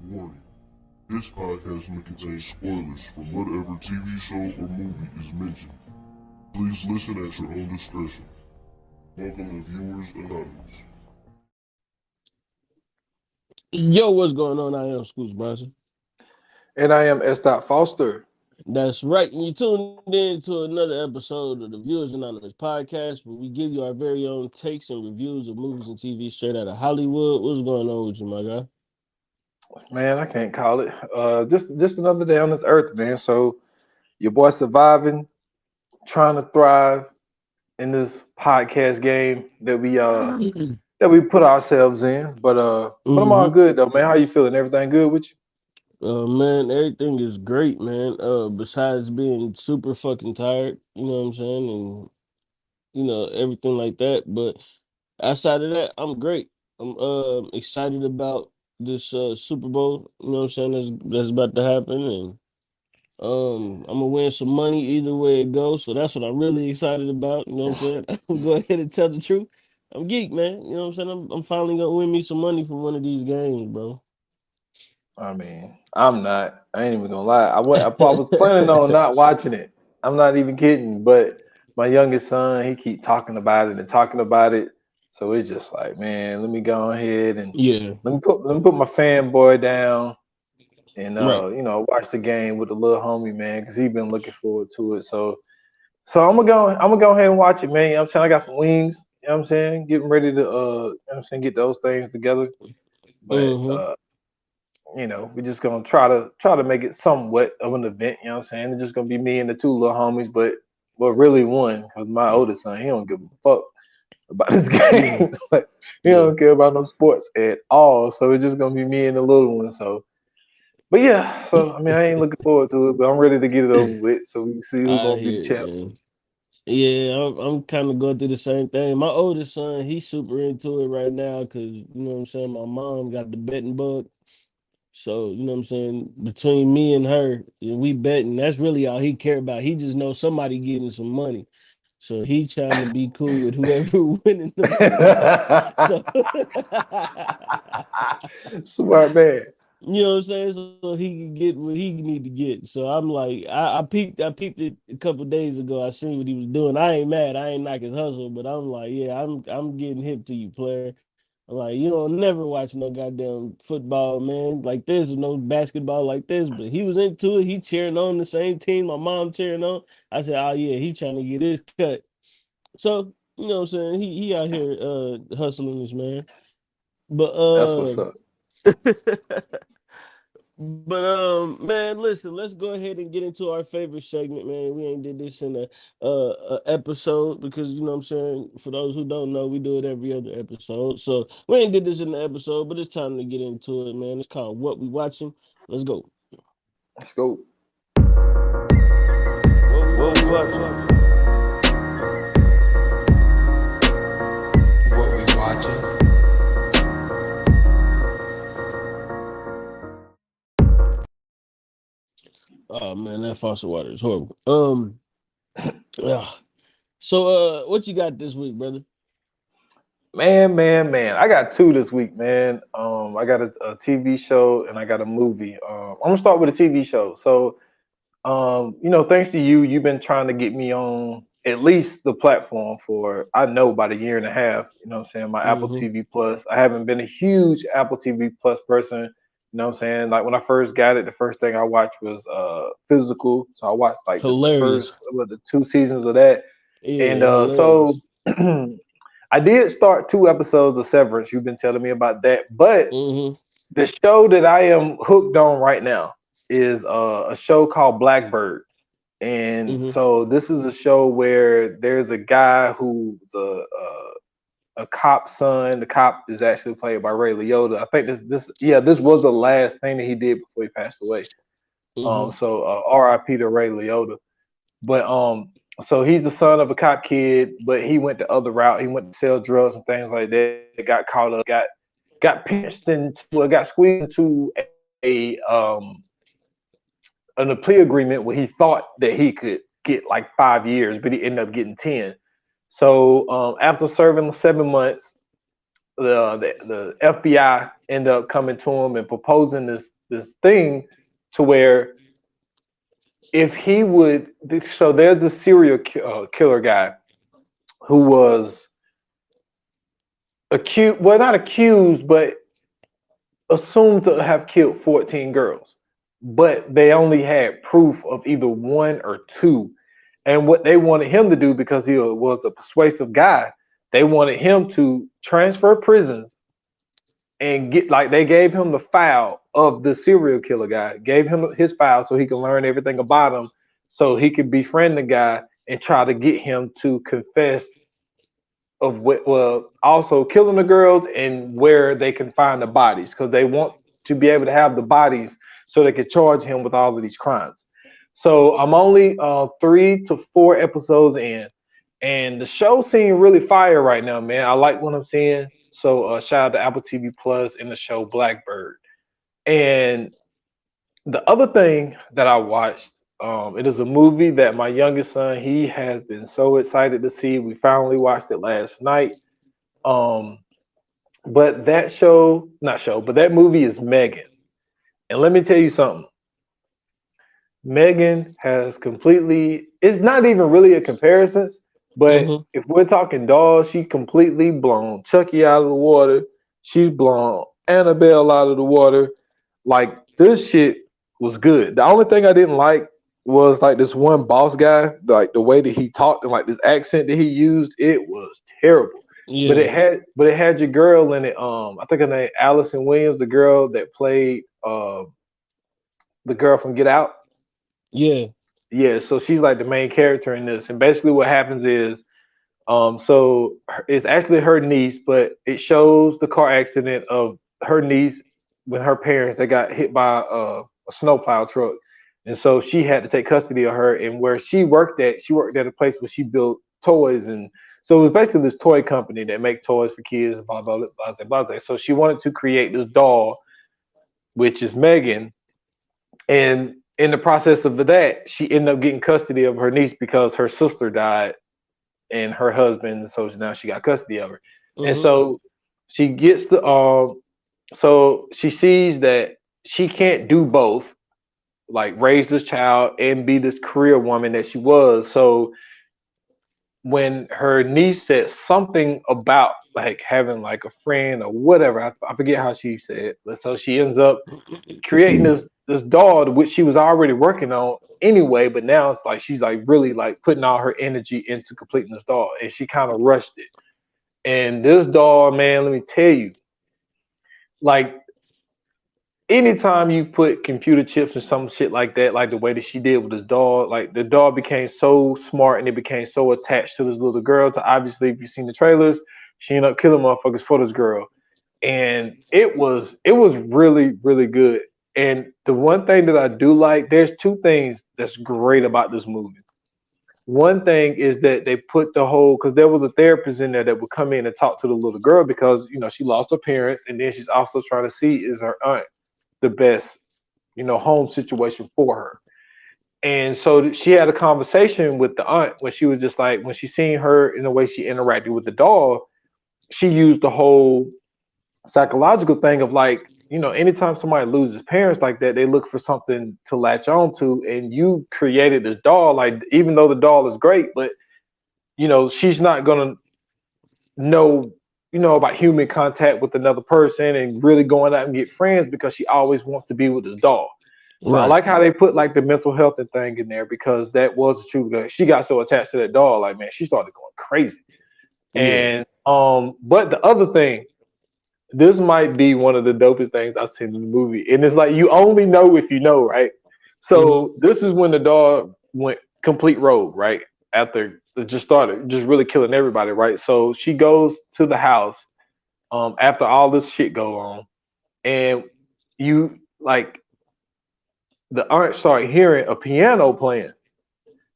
Warning. This podcast may contain spoilers from whatever TV show or movie is mentioned. Please listen at your own discretion. Welcome to Viewers Anonymous. Yo, what's going on? I am Scoots Bronson. And I am S. Foster. That's right. And you tuned in to another episode of the Viewers Anonymous podcast, where we give you our very own takes and reviews of movies and TV straight out of Hollywood. What's going on with you, my guy? Man, I can't call it. Just another day on this earth, man. So your boy surviving, trying to thrive in this podcast game that we put ourselves in. But I'm all good though, man. How you feeling? Everything good with you? Man, everything is great, man. Besides being super fucking tired, you know what I'm saying, and everything like that. But outside of that, I'm great. I'm excited about this Super Bowl. You know what I'm saying? That's about to happen, and I'm gonna win some money either way it goes. So that's what I'm really excited about. You know what I'm saying? Go ahead and tell the truth. I'm geek, man. You know what I'm saying? I'm finally gonna win me some money from one of these games, bro. I mean, I'm not. I ain't even gonna lie. I was planning on not watching it. I'm not even kidding. But my youngest son, he keep talking about it and talking about it. So it's just like, man, let me go ahead and Yeah. let me put my fanboy down and Right. watch the game with the little homie, man, because he's been looking forward to it. So I'm gonna go ahead and watch it, man. You know what I'm saying? I got some wings, you know what I'm saying? Getting ready to get those things together. But Mm-hmm. we're just gonna try to make it somewhat of an event, you know what I'm saying? It's just gonna be me and the two little homies, but really one, because my oldest son, he don't give a fuck about this game. Like, he don't care about no sports at all. So it's just gonna be me and the little one. So but yeah, so I mean I ain't looking forward to it, but I'm ready to get it over with so we can see who's I gonna be the hear it, champ. man. Yeah, I'm kind of going through the same thing. My oldest son, he's super into it right now because, you know what I'm saying, my mom got the betting bug. So, you know what I'm saying, between me and her, we betting. That's really all he care about. He just knows somebody getting some money. So he trying to be cool with whoever winning the money. So Smart man. you know what I'm saying? So he can get what he need to get. So I'm like, I peeped it a couple days ago. I seen what he was doing. I ain't mad. I ain't knock his hustle, but I'm like, yeah, I'm getting hip to you, player. I'm like, you don't never watch no goddamn football, man, like this, or no basketball like this. But he was into it. He cheering on the same team. My mom cheering on. I said, oh yeah, he trying to get his cut. So, you know what I'm saying? He out here hustling this man. But That's what's up. But man, listen, let's go ahead and get into our favorite segment, man. We ain't did this in a episode because you know what I'm saying. For those who don't know, we do it every other episode. So we ain't did this in the episode, but it's time to get into it, man. It's called What We Watching. Let's go. Let's go. What we watching? What we watching? Oh man, that faucet water is horrible. Yeah. So what you got this week, brother? Man. I got two this week, man. I got a TV show and I got a movie. I'm gonna start with a TV show. So thanks to you, you've been trying to get me on at least the platform for I know about a year and a half. You know what I'm saying? My Apple Mm-hmm. TV Plus. I haven't been a huge Apple TV Plus person. You know what I'm saying? Like when I first got it, the first thing I watched was Physical. So I watched like the first Hilarious. the 2 seasons of that. And Yeah, hilarious. I did start 2 episodes of Severance. You've been telling me about that, but Mm-hmm. the show that I am hooked on right now is a show called Blackbird. And Mm-hmm. so this is a show where there's a guy who's a cop's son. The cop is actually played by Ray Liotta. I think this was the last thing that he did before he passed away. Mm-hmm. R.I.P. to Ray Liotta. But so he's the son of a cop kid, but he went the other route. He went to sell drugs and things like that. Got caught up, got pinched into, got squeezed into a a plea agreement where he thought that he could get like 5 years, but he ended up getting 10. So after serving 7 months, the FBI end up coming to him and proposing this thing to where if he would, so there's a serial killer guy who was accused, well, not accused, but assumed to have killed 14 girls, but they only had proof of either one or two. And what they wanted him to do, because he was a persuasive guy, they wanted him to transfer prisons and get, like, they gave him the file of the serial killer guy, gave him his file so he could learn everything about him, so he could befriend the guy and try to get him to confess of what, well, also killing the girls and where they can find the bodies, because they want to be able to have the bodies so they could charge him with all of these crimes. So I'm only 3 to 4 episodes in, and the show seems really fire right now, man. I like what I'm seeing. So shout out to Apple TV Plus and the show Blackbird. And the other thing that I watched, it is a movie that my youngest son, he has been so excited to see. We finally watched it last night. But that movie is Megan. And let me tell you something. Megan has completely, it's not even really a comparison, but if we're talking dolls, she completely blown Chucky out of the water. She's blown Annabelle out of the water. Like, this shit was good. The only thing I didn't like was like this one boss guy, like the way that he talked and like this accent that he used, it was terrible. Yeah. But it had your girl in it. I think her name Allison Williams, the girl that played the girl from Get Out. Yeah. Yeah, so she's like the main character in this. And basically what happens is, so it's actually her niece, but it shows the car accident of her niece with her parents that got hit by a snowplow truck. And so she had to take custody of her. And where she worked at a place where she built toys. And so it was basically this toy company that make toys for kids, blah, blah, blah, blah, blah. So she wanted to create this doll, which is Megan. And in the process of that, she ended up getting custody of her niece because her sister died and her husband, so now she got custody of her. And so she gets so she sees that she can't do both, like raise this child and be this career woman that she was. So when her niece said something about like having like a friend or whatever, I forget how she said, but so she ends up creating this doll, which she was already working on anyway, but now it's like she's like really like putting all her energy into completing this doll, and she kind of rushed it. And this doll, man, let me tell you, like anytime you put computer chips or some shit like that, like the way that she did with this doll, like the doll became so smart and it became so attached to this little girl. To obviously, if you've seen the trailers, she ended up killing motherfuckers for this girl, and it was really, really good. And the one thing that I do like, there's two things that's great about this movie. One thing is that they put the whole, because there was a therapist in there that would come in and talk to the little girl because, you know, she lost her parents, and then she's also trying to see is her aunt the best, you know, home situation for her. And so she had a conversation with the aunt when she was just like, when she seen her in the way she interacted with the doll, she used the whole psychological thing of like, you know, anytime somebody loses parents like that, they look for something to latch on to. And you created this doll, like, even though the doll is great, but, you know, she's not going to know, you know, about human contact with another person and really going out and get friends because she always wants to be with this doll. So right. I like how they put like the mental health and thing in there because that was true. She got so attached to that doll, like, man, she started going crazy. Yeah. And but the other thing, this might be one of the dopest things I've seen in the movie. And it's like, you only know if you know, right? So this is when the dog went complete rogue, right? After it just started just really killing everybody, right? So she goes to the house after all this shit go on. And you, like, the aunt started hearing a piano playing.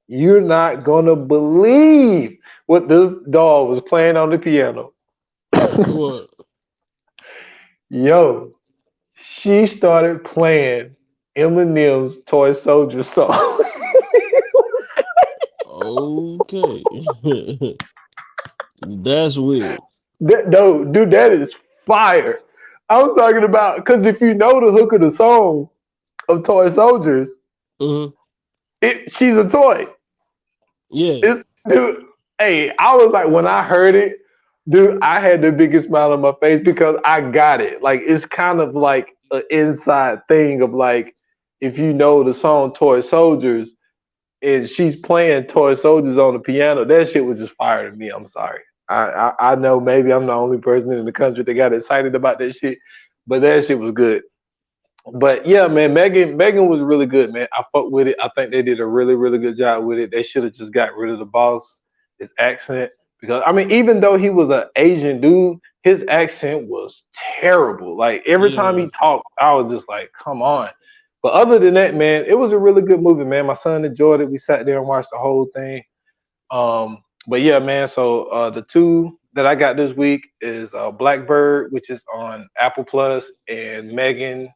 You're not going to believe what this dog was playing on the piano. What? Yo, she started playing Eminem's Toy Soldier song. Okay. That's weird. No, dude, that is fire. I was talking about because if you know the hook of the song of Toy Soldiers, Mm-hmm. she's a toy. Yeah. It's dude. Hey, I was like when I heard it, dude, I had the biggest smile on my face because I got it. Like it's kind of like an inside thing of like if you know the song Toy Soldiers and she's playing Toy Soldiers on the piano, that shit was just fire to me. I'm sorry. I know maybe I'm the only person in the country that got excited about that shit, but that shit was good. But yeah, man, Megan was really good, man. I fuck with it. I think they did a really, really good job with it. They should have just got rid of the boss, his accent. Because I mean, even though he was an Asian dude, his accent was terrible. Like every time Yeah. he talked, I was just like, come on. But other than that, man, it was a really good movie, man. My son enjoyed it. We sat there and watched the whole thing. But yeah, man. So the two that I got this week is Blackbird, which is on Apple Plus, and Megan.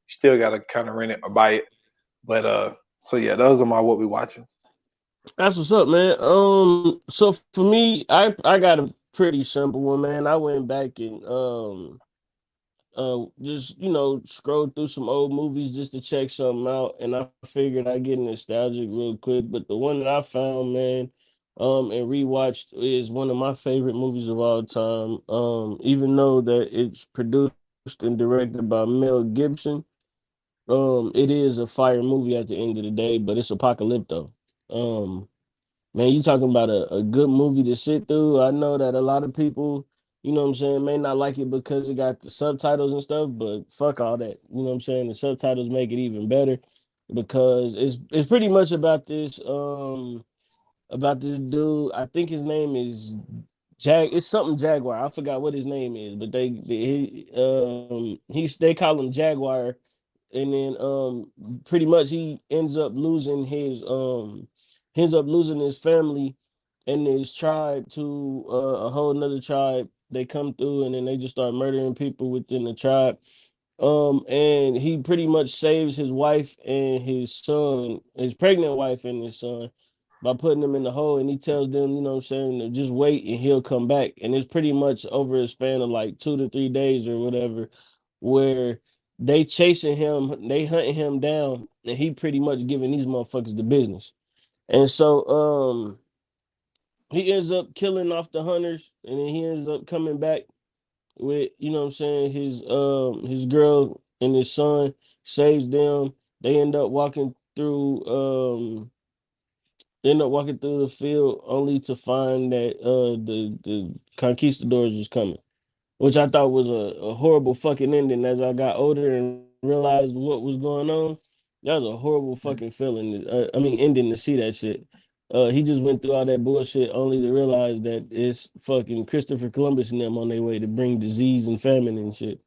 Still gotta kind of rent it or buy it. But so yeah, those are my what we watching. That's what's up, man. So for me, I got a pretty simple one, man. I went back and just scrolled through some old movies just to check something out, and I figured I'd get nostalgic real quick. But the one that I found, man, and rewatched is one of my favorite movies of all time. Even though that it's produced and directed by Mel Gibson, it is a fire movie at the end of the day, but it's Apocalypto. Um, Man, you talking about a good movie to sit through. I know that a lot of people, you know what I'm saying, may not like it because it got the subtitles and stuff, but fuck all that. You know what I'm saying? The subtitles make it even better because it's pretty much about this dude. I think his name is it's something Jaguar. I forgot what his name is, but they call him Jaguar, and then pretty much he ends up losing his family and his tribe to a whole nother tribe. They come through and then they just start murdering people within the tribe. And he pretty much saves his wife and his son, his pregnant wife and his son, by putting them in the hole. And he tells them, you know what I'm saying, to just wait and he'll come back. And it's pretty much over a span of like 2 to 3 days or whatever, where they chasing him, they hunting him down, and he pretty much giving these motherfuckers the business. And so he ends up killing off the hunters, and then he ends up coming back with, you know what I'm saying, his girl and his son, saves them. They end up walking through the field only to find that the conquistadors was coming, which I thought was a horrible fucking ending. As I got older and realized what was going on, that was a horrible fucking feeling. I mean, ending to see that shit. He just went through all that bullshit only to realize that it's fucking Christopher Columbus and them on their way to bring disease and famine and shit.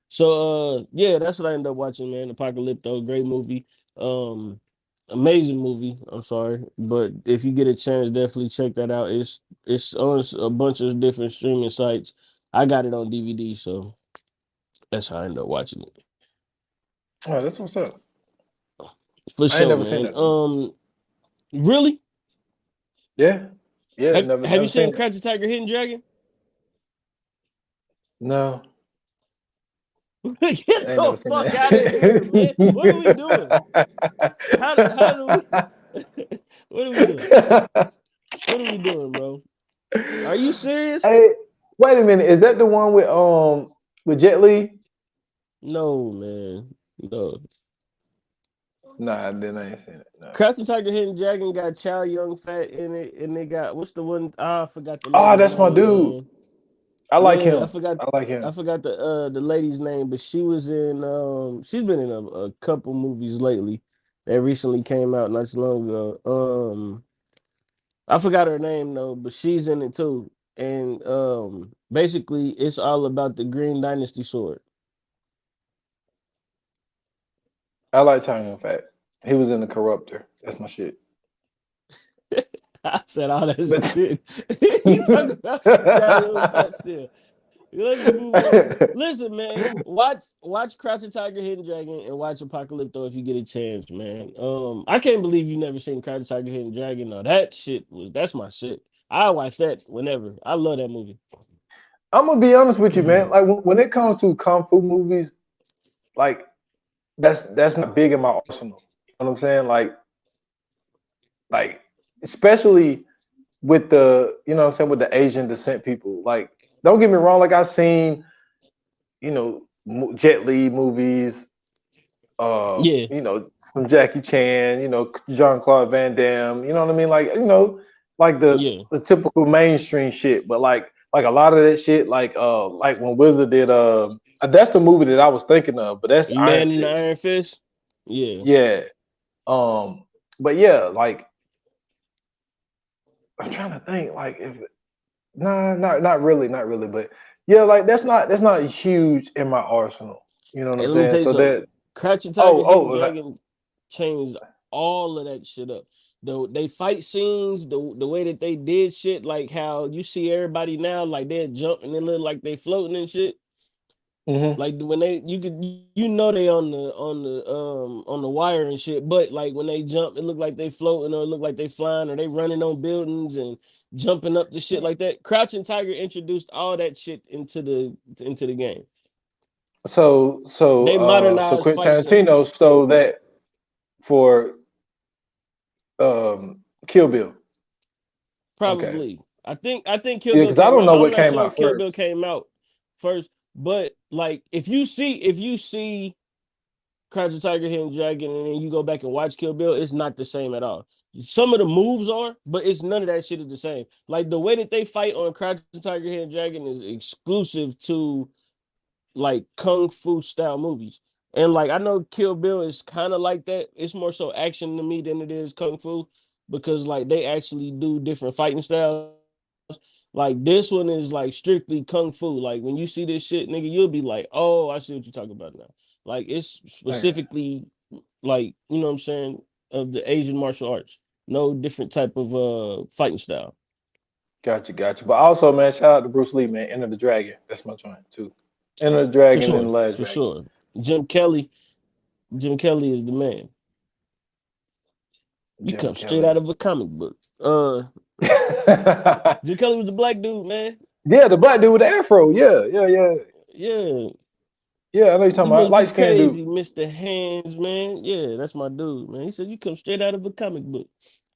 So yeah, that's what I ended up watching, man. Apocalypto, great movie. Um Amazing movie. I'm sorry. But if you get a chance, definitely check that out. It's on a bunch of different streaming sites. I got it on DVD, so that's how I ended up watching it. Oh, that's what's up. For I ain't sure, never seen man. that one. Really? Yeah, yeah, Have you never seen seen it. Crouching Tiger, Hidden Dragon? No, Get I ain't the never seen fuck out of here, man. What are we doing? How do we what are we doing? that. What are we doing, bro? Are you serious? Hey, wait a minute. Is that the one with Jet Li? No, man. No. Nah, then I ain't seen it. No. Crouching Tiger, Hidden Dragon got Chow Young Fat in it, and they got what's the one? I forgot the Oh, lady's that's my name, dude. man. I like Yeah, him. I like I him. forgot the lady's name, but she was in she's been in a couple movies lately that recently came out not too long ago. I forgot her name though, but she's in it too. And basically it's all about the Green Dynasty sword. I like China Fat. He was in the Corruptor. That's my shit. I said all that But shit. He talking about Chow Yun Fat still. Let's move on. Listen, man, watch Crouching Tiger, Hidden Dragon, and watch Apocalypto if you get a chance, man. I can't believe you never seen Crouching Tiger, Hidden Dragon. No, that's my shit. I watch that whenever. I love that movie. I'm gonna be honest with you, man. Like when it comes to kung fu movies, like that's not big in my arsenal. You know what I'm saying? Like especially with the you know what I'm saying with the Asian descent people. Like don't get me wrong. Like I've seen Jet Li movies. Yeah, Some Jackie Chan. Jean Claude Van Damme. You know what I mean? Like yeah. the typical mainstream shit. But like a lot of that shit, like when Wizard did that's the movie that I was thinking of, but that's Iron Man in the Fist. Iron Fist. Yeah. Yeah. Um, but yeah, like I'm trying to think, like if nah, not really, but yeah, like that's not huge in my arsenal. You know what Hey, I'm let me saying? tell you So something. that Crouching Tiger, oh Hidden oh Dragon changed all of that shit up. They fight scenes, the way that they did shit, like how you see everybody now, like they jump and they look like they floating and shit. mhm. Like when they they on the wire and shit, but like when they jump, it look like they floating or it look like they flying or they running on buildings and jumping up the shit like that. Crouching Tiger introduced all that shit into the game. They So modernized Quentin fight Tarantino scenes. stole that for Kill Bill. Okay. Probably. I think Kill Yeah, Bill because I came don't out. know I'm what not came sure if out Kill Bill first. came out first, but like if you see Crouching Tiger, Hidden Dragon, and then you go back and watch Kill Bill, it's not the same at all. Some of the moves are, but it's none of that shit is the same. Like the way that they fight on Crouching Tiger, Hidden Dragon is exclusive to like kung fu style movies. And like I know Kill Bill is kind of like that. It's more so action to me than it is kung fu because like they actually do different fighting styles. Like this one is like strictly kung fu. Like when you see this shit, nigga, you'll be like, "Oh, I see what you're talking about now." Like it's Okay. specifically like, you know what I'm saying, of the Asian martial arts. No different type of fighting style. Gotcha. But also, man, shout out to Bruce Lee, man. Enter the Dragon. That's my joint too. Enter the For Dragon and sure. the Last For Dragon. sure. Jim Kelly, Jim Kelly is the man. You Jim come straight out Kelly. of a comic book. Yeah, Jim Kelly was the black dude, man. the black dude with the afro. Yeah. Yeah. Yeah, I know you're talking You about must be light skinned dude. crazy, Mr. Hands, man. Yeah, that's my dude, man. He said you come straight out of a comic book.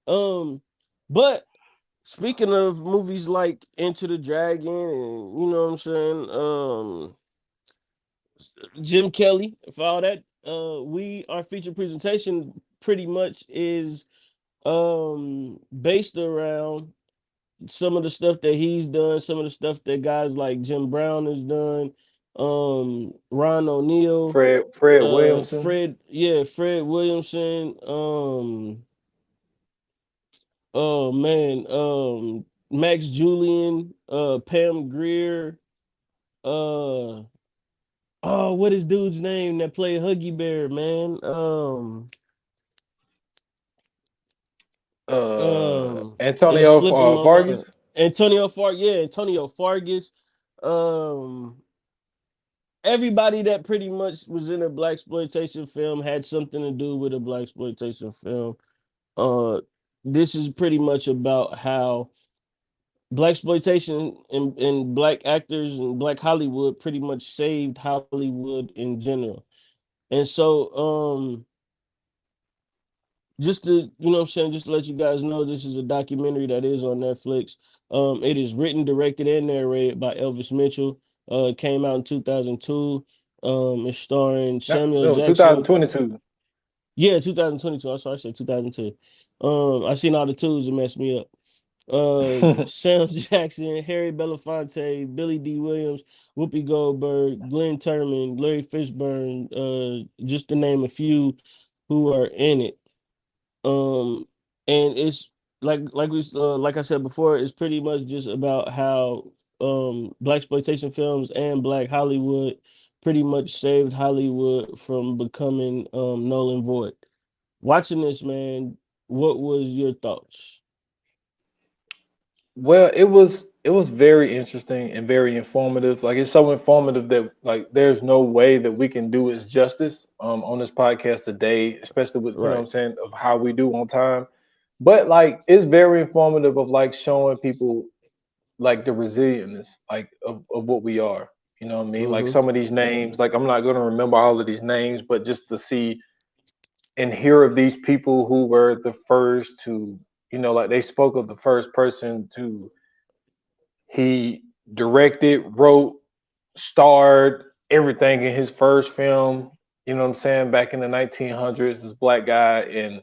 Um, but speaking of movies like Into the Dragon and you know what I'm saying, Jim Kelly, for all that, our feature presentation pretty much is based around some of the stuff that he's done, some of the stuff that guys like Jim Brown has done, Ron O'Neal, Fred Williamson. Fred Williamson, oh man, Max Julian, Pam Grier, uh, oh, what is dude's name that played Huggy Bear, man? It's Antonio slipping my mind. Vargas. Antonio Fargas. Um, everybody that pretty much was in a black exploitation film had something to do with a black exploitation film. Uh, this is pretty much about how black exploitation and black actors and black Hollywood pretty much saved Hollywood in general. And so, just to you know what I'm saying, just to let you guys know, this is a documentary that is on Netflix. It is written, directed, and narrated by Elvis Mitchell. It came out in 2002. It's starring Samuel No, Jackson. 2022. Yeah, 2022. I'm sorry, I said 2002. I seen all the twos that messed me up. Sam Jackson, Harry Belafonte, Billy D. Williams, Whoopi Goldberg, Glenn Turman, Larry Fishburne, just to name a few who are in it. Um, and it's like I said before, it's pretty much just about how black exploitation films and black Hollywood pretty much saved Hollywood from becoming null and void. Watching this, man, what was your thoughts? Well, it was very interesting and very informative. Like it's so informative that like there's no way that we can do its justice on this podcast today, especially with what Right. I'm saying of how we do on time. But like it's very informative of like showing people like the resilientness like of what we are. You know what I mean? Like Mm-hmm. some of these names, like I'm not gonna remember all of these names, but just to see and hear of these people who were the first to, like they spoke of the first person to he directed, wrote, starred everything in his first film. You know what I'm saying? Back in the 1900s, this black guy, and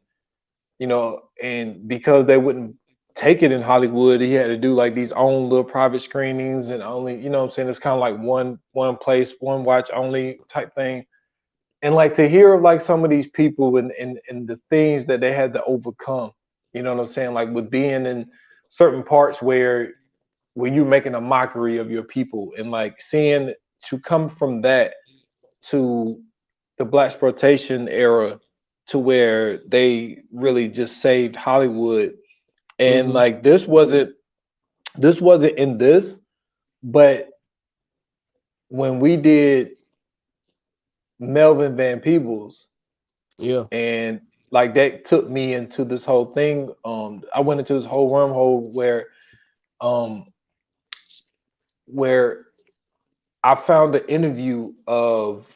and because they wouldn't take it in Hollywood, he had to do like these own little private screenings and only, what I'm saying, it's kind of like one place, one watch only type thing. And like to hear of like some of these people and the things that they had to overcome, you know what I'm saying? Like with being in certain parts where you're making a mockery of your people and like seeing to come from that to the black exploitation era to where they really just saved Hollywood. And Mm-hmm. like this wasn't in this, but when we did Melvin Van Peebles, Yeah. and like that took me into this whole thing. I went into this whole wormhole um where I found an interview of,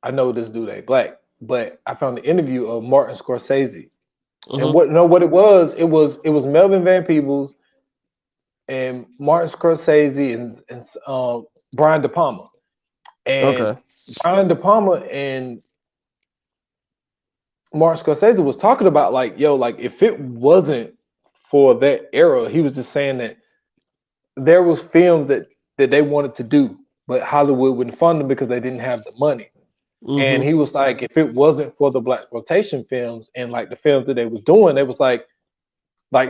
I know this dude ain't black, but I found an interview of Martin Scorsese. And Mm-hmm. what it was, it was Melvin Van Peebles and Martin Scorsese and Brian De Palma. And Okay. Brian De Palma and Martin Scorsese was talking about like, yo, like if it wasn't for that era, he was just saying that there was films that they wanted to do, but Hollywood wouldn't fund them because they didn't have the money. And Mm-hmm. he was like, if it wasn't for the black exploitation films and like the films that they was doing, it was like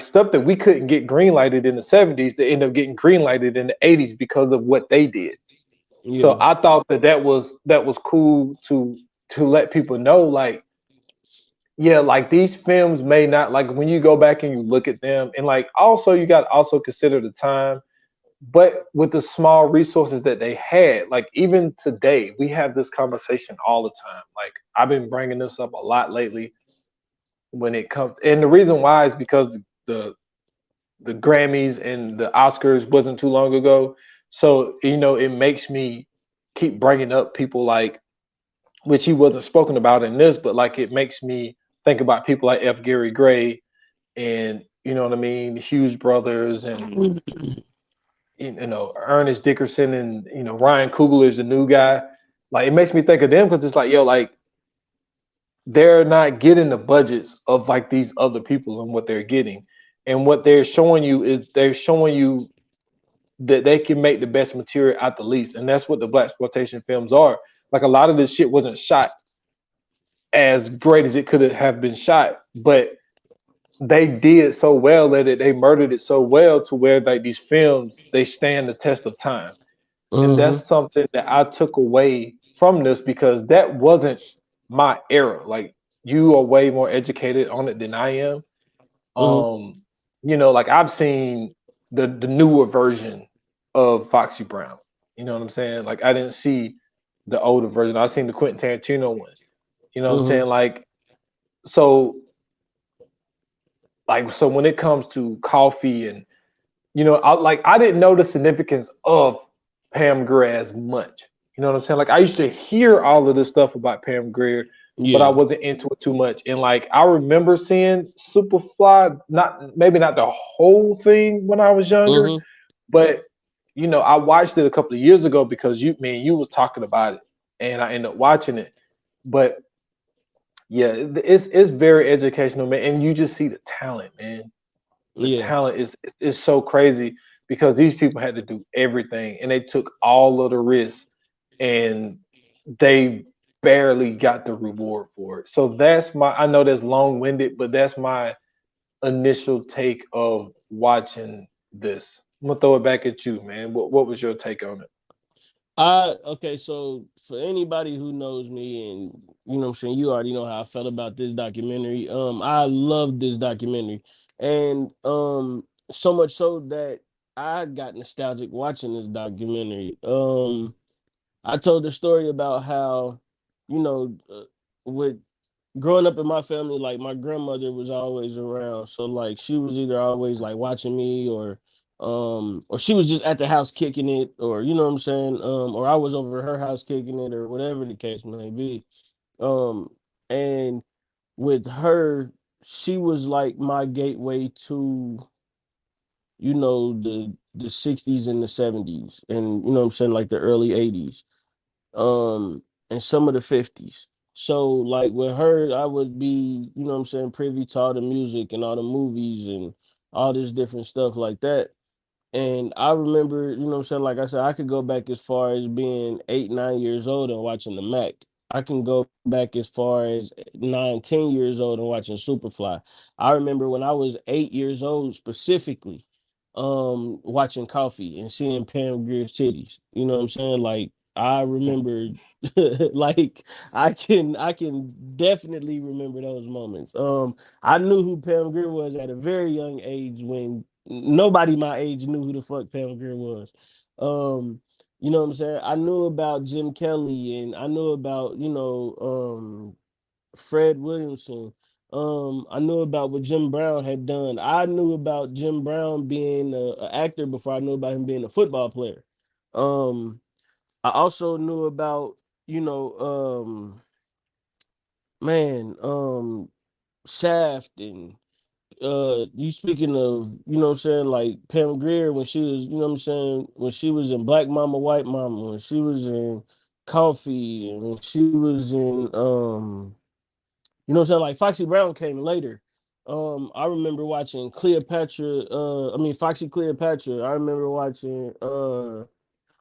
stuff that we couldn't get greenlighted in the 70s that ended up getting greenlighted in the 80s because of what they did. So Yeah. I thought that was cool to let people know, like, yeah, like these films may not, like when you go back and you look at them, and like also you got to also consider the time, but with the small resources that they had, like even today we have this conversation all the time. Like I've been bringing this up a lot lately when it comes, and the reason why is because the the Grammys and the Oscars wasn't too long ago. So, it makes me keep bringing up people like, which he wasn't spoken about in this, but like it makes me think about people like F. Gary Gray and, you know what I mean, Hughes Brothers and, Ernest Dickerson and, Ryan Coogler is the new guy. Like it makes me think of them because it's like, yo, like they're not getting the budgets of like these other people and what they're getting. And what they're showing you is they're showing you that they can make the best material out the least, and that's what the black exploitation films are. Like a lot of this shit wasn't shot as great as it could have been shot, but they did so well at it. They murdered it so well to where like these films they stand the test of time, and Mm-hmm. that's something that I took away from this because that wasn't my era. Like you are way more educated on it than I am. Mm-hmm. Um, like I've seen the newer version of Foxy Brown. You know what I'm saying? Like I didn't see the older version. I seen the Quentin Tarantino one. You know what I'm Mm-hmm. saying? So so when it comes to coffee and I didn't know the significance of Pam Grier as much. You know what I'm saying? Like I used to hear all of this stuff about Pam Grier, but I Yeah. wasn't into it too much. And like I remember seeing Superfly, not maybe not the whole thing when I was younger, Mm-hmm. but I watched it a couple of years ago because you was talking about it, and I ended up watching it. But yeah, it's very educational, man, and you just see the talent, man. The Yeah. talent is so crazy because these people had to do everything and they took all of the risks and they barely got the reward for it. So I know that's long winded, but that's my initial take of watching this. I'm gonna throw it back at you, man. What was your take on it? Okay, so for anybody who knows me and you know what I'm saying, you already know how I felt about this documentary. I love this documentary. And so much so that I got nostalgic watching this documentary. I told the story about how, you know, with growing up in my family, like my grandmother was always around. So like she was either always like watching me or or she was just at the house kicking it, or you know what I'm saying, or I was over at her house kicking it, or whatever the case may be. Um, and with her, she was like my gateway to, the 60s and the 70s, and you know what I'm saying, like the early 80s, and some of the 50s. So like with her, I would be, you know what I'm saying, privy to all the music and all the movies and all this different stuff like that. And I remember, you know what I'm saying, like I said, I could go back as far as being 8, 9 years old and watching the Mac. I can go back as far as 9, 10 years old and watching Superfly. I remember when I was 8 years old specifically, watching Coffee and seeing Pam Grier's titties. You know what I'm saying? Like I remember like I can definitely remember those moments. I knew who Pam Grier was at a very young age when nobody my age knew who the fuck Pam Grier was. Um, you know what I'm saying? I knew about Jim Kelly and I knew about, Fred Williamson. I knew about what Jim Brown had done. I knew about Jim Brown being an actor before I knew about him being a football player. Um, I also knew about, you know, man, Shaft and you speaking of, you know what I'm saying, like Pam Grier when she was, you know what I'm saying, when she was in Black Mama, White Mama, when she was in Coffee, and when she was in you know what I'm saying, like Foxy Brown came later. I remember watching Cleopatra, Foxy Cleopatra. I remember watching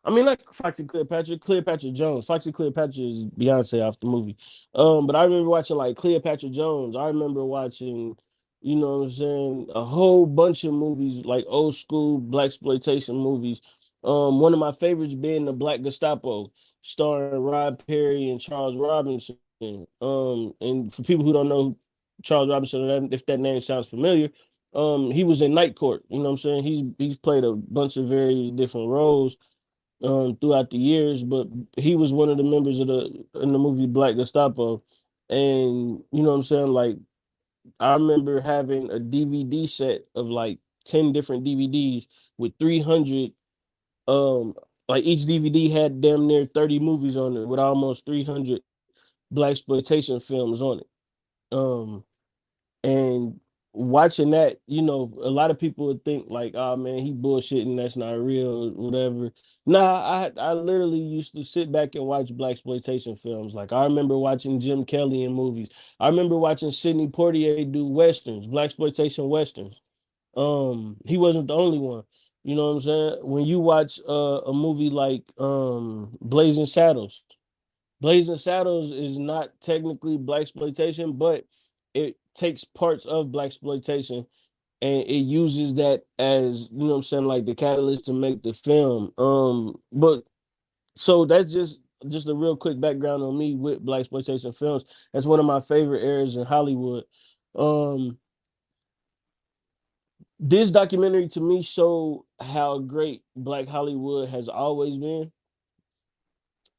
not Foxy Cleopatra, Cleopatra Jones. Foxy Cleopatra is Beyonce off the movie. But I remember watching like Cleopatra Jones. I remember watching, you know what I'm saying, a whole bunch of movies, like old school black exploitation movies. One of my favorites being the Black Gestapo, starring Rod Perry and Charles Robinson. And for people who don't know Charles Robinson, if that name sounds familiar, he was in Night Court. You know what I'm saying? He's played a bunch of various different roles throughout the years, but he was one of the members of the in the movie Black Gestapo. And you know what I'm saying? Like I remember having a DVD set of like 10 different DVDs with 300 like each DVD had damn near 30 movies on it with almost 300 black exploitation films on it. Um and watching that, a lot of people would think like, oh man, he bullshitting, that's not real, whatever. Nah, I literally used to sit back and watch black exploitation films. Like I remember watching Jim Kelly in movies. I remember watching Sidney Poitier do westerns, black exploitation westerns. He wasn't the only one. You know what I'm saying? When you watch a movie like Blazing Saddles, Blazing Saddles is not technically black exploitation, but it takes parts of black exploitation and it uses that as, you know what I'm saying, like the catalyst to make the film. But so that's just a real quick background on me with black exploitation films. That's one of my favorite eras in Hollywood. Um, this documentary to me showed how great Black Hollywood has always been,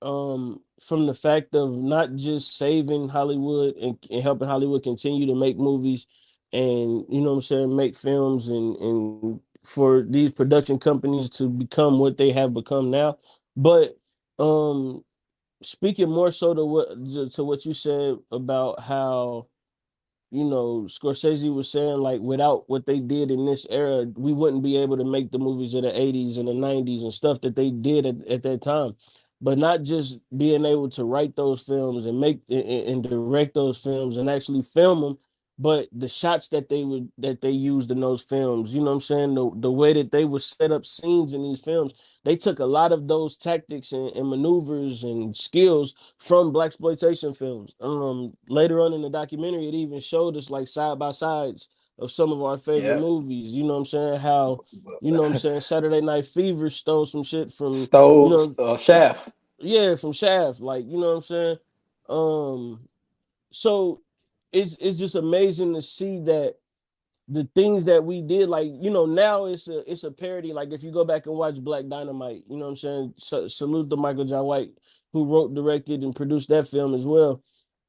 from the fact of not just saving Hollywood and helping Hollywood continue to make movies and, you know what I'm saying, make films and for these production companies to become what they have become now. But um speaking more so to what you said about how, Scorsese was saying like without what they did in this era, we wouldn't be able to make the movies of the 80s and the 90s and stuff that they did at that time. But not just being able to write those films and make and direct those films and actually film them, but the shots that they used in those films, you know what I'm saying? The way that they would set up scenes in these films, they took a lot of those tactics and maneuvers and skills from black exploitation films. Later on in the documentary, it even showed us like side by sides of some of our favorite Yeah. movies. You know what I'm saying? How, you know what I'm saying, Saturday Night Fever stole some shit from, you Stole know, Shaft. yeah, from Shaft. Like, you know what I'm saying? Um, so it's just amazing to see that the things that we did, like, now it's a parody. Like if you go back and watch Black Dynamite, you know what I'm saying, salute to Michael John White, who wrote, directed, and produced that film as well,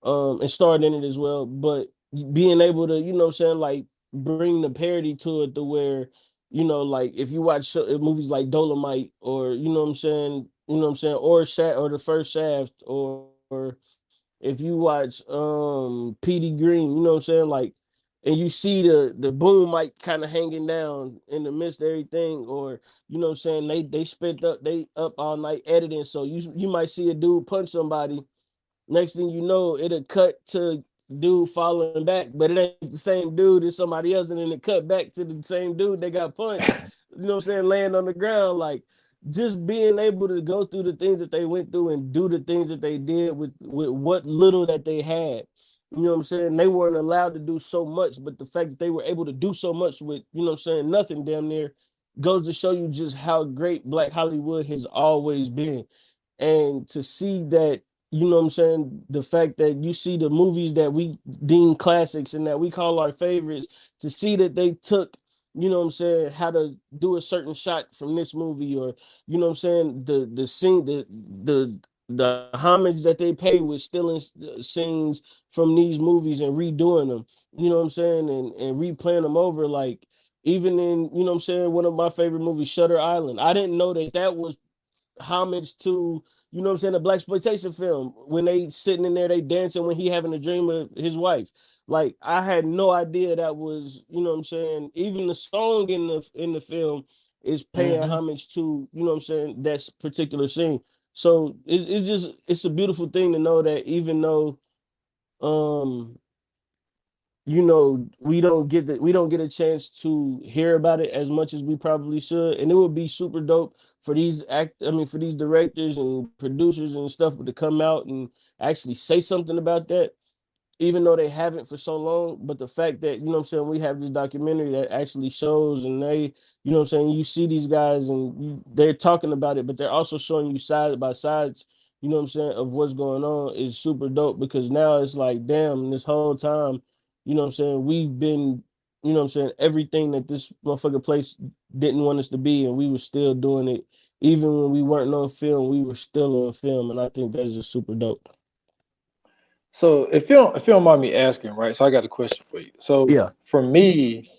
and starred in it as well. But being able to, you know what I'm saying, like bring the parody to it to where like if you watch movies like Dolomite, or you know what I'm saying, or the first Shaft, or if you watch PD Green, you know what I'm saying, like, and you see the boom mic kind of hanging down in the midst of everything, or you know what I'm saying, they up all night editing, so you might see a dude punch somebody. Next thing you know, it'll cut to dude falling back, but it ain't the same dude, it's somebody else, and then it cut back to the same dude that got punched. You know what I'm saying, laying on the ground. Like, just being able to go through the things that they went through and do the things that they did with what little that they had. You know what I'm saying? They weren't allowed to do so much, but the fact that they were able to do so much with, you know what I'm saying, nothing damn near, goes to show you just how great Black Hollywood has always been. And to see that, you know what I'm saying, the fact that you see the movies that we deem classics and that we call our favorites, to see that they took, you know what I'm saying, how to do a certain shot from this movie, or you know what I'm saying, the scene, the homage that they pay with stealing scenes from these movies and redoing them, you know what I'm saying, and replaying them over. Like, even in, you know what I'm saying, one of my favorite movies, Shutter Island, I didn't know that was homage to, you know what I'm saying, a black exploitation film, when they sitting in there, they dancing when he having a dream of his wife. Like, I had no idea that was, you know what I'm saying, even the song in the film is paying Mm-hmm. homage to, you know what I'm saying, that particular scene. So it's a beautiful thing to know that, even though um we don't get a chance to hear about it as much as we probably should, and it would be super dope for for these directors and producers and stuff to come out and actually say something about that, even though they haven't for so long. But the fact that, you know what I'm saying, we have this documentary that actually shows, and they, you know what I'm saying, you see these guys and they're talking about it, but they're also showing you side by sides, you know what I'm saying, of what's going on, is super dope, because now it's like, damn, this whole time, you know what I'm saying, we've been, you know what I'm saying, everything that this motherfucker place didn't want us to be, and we were still doing it. Even when we weren't on film, we were still on film, and I think that's just super dope. So if you don't mind me asking, right? So I got a question for you. So Yeah. for me,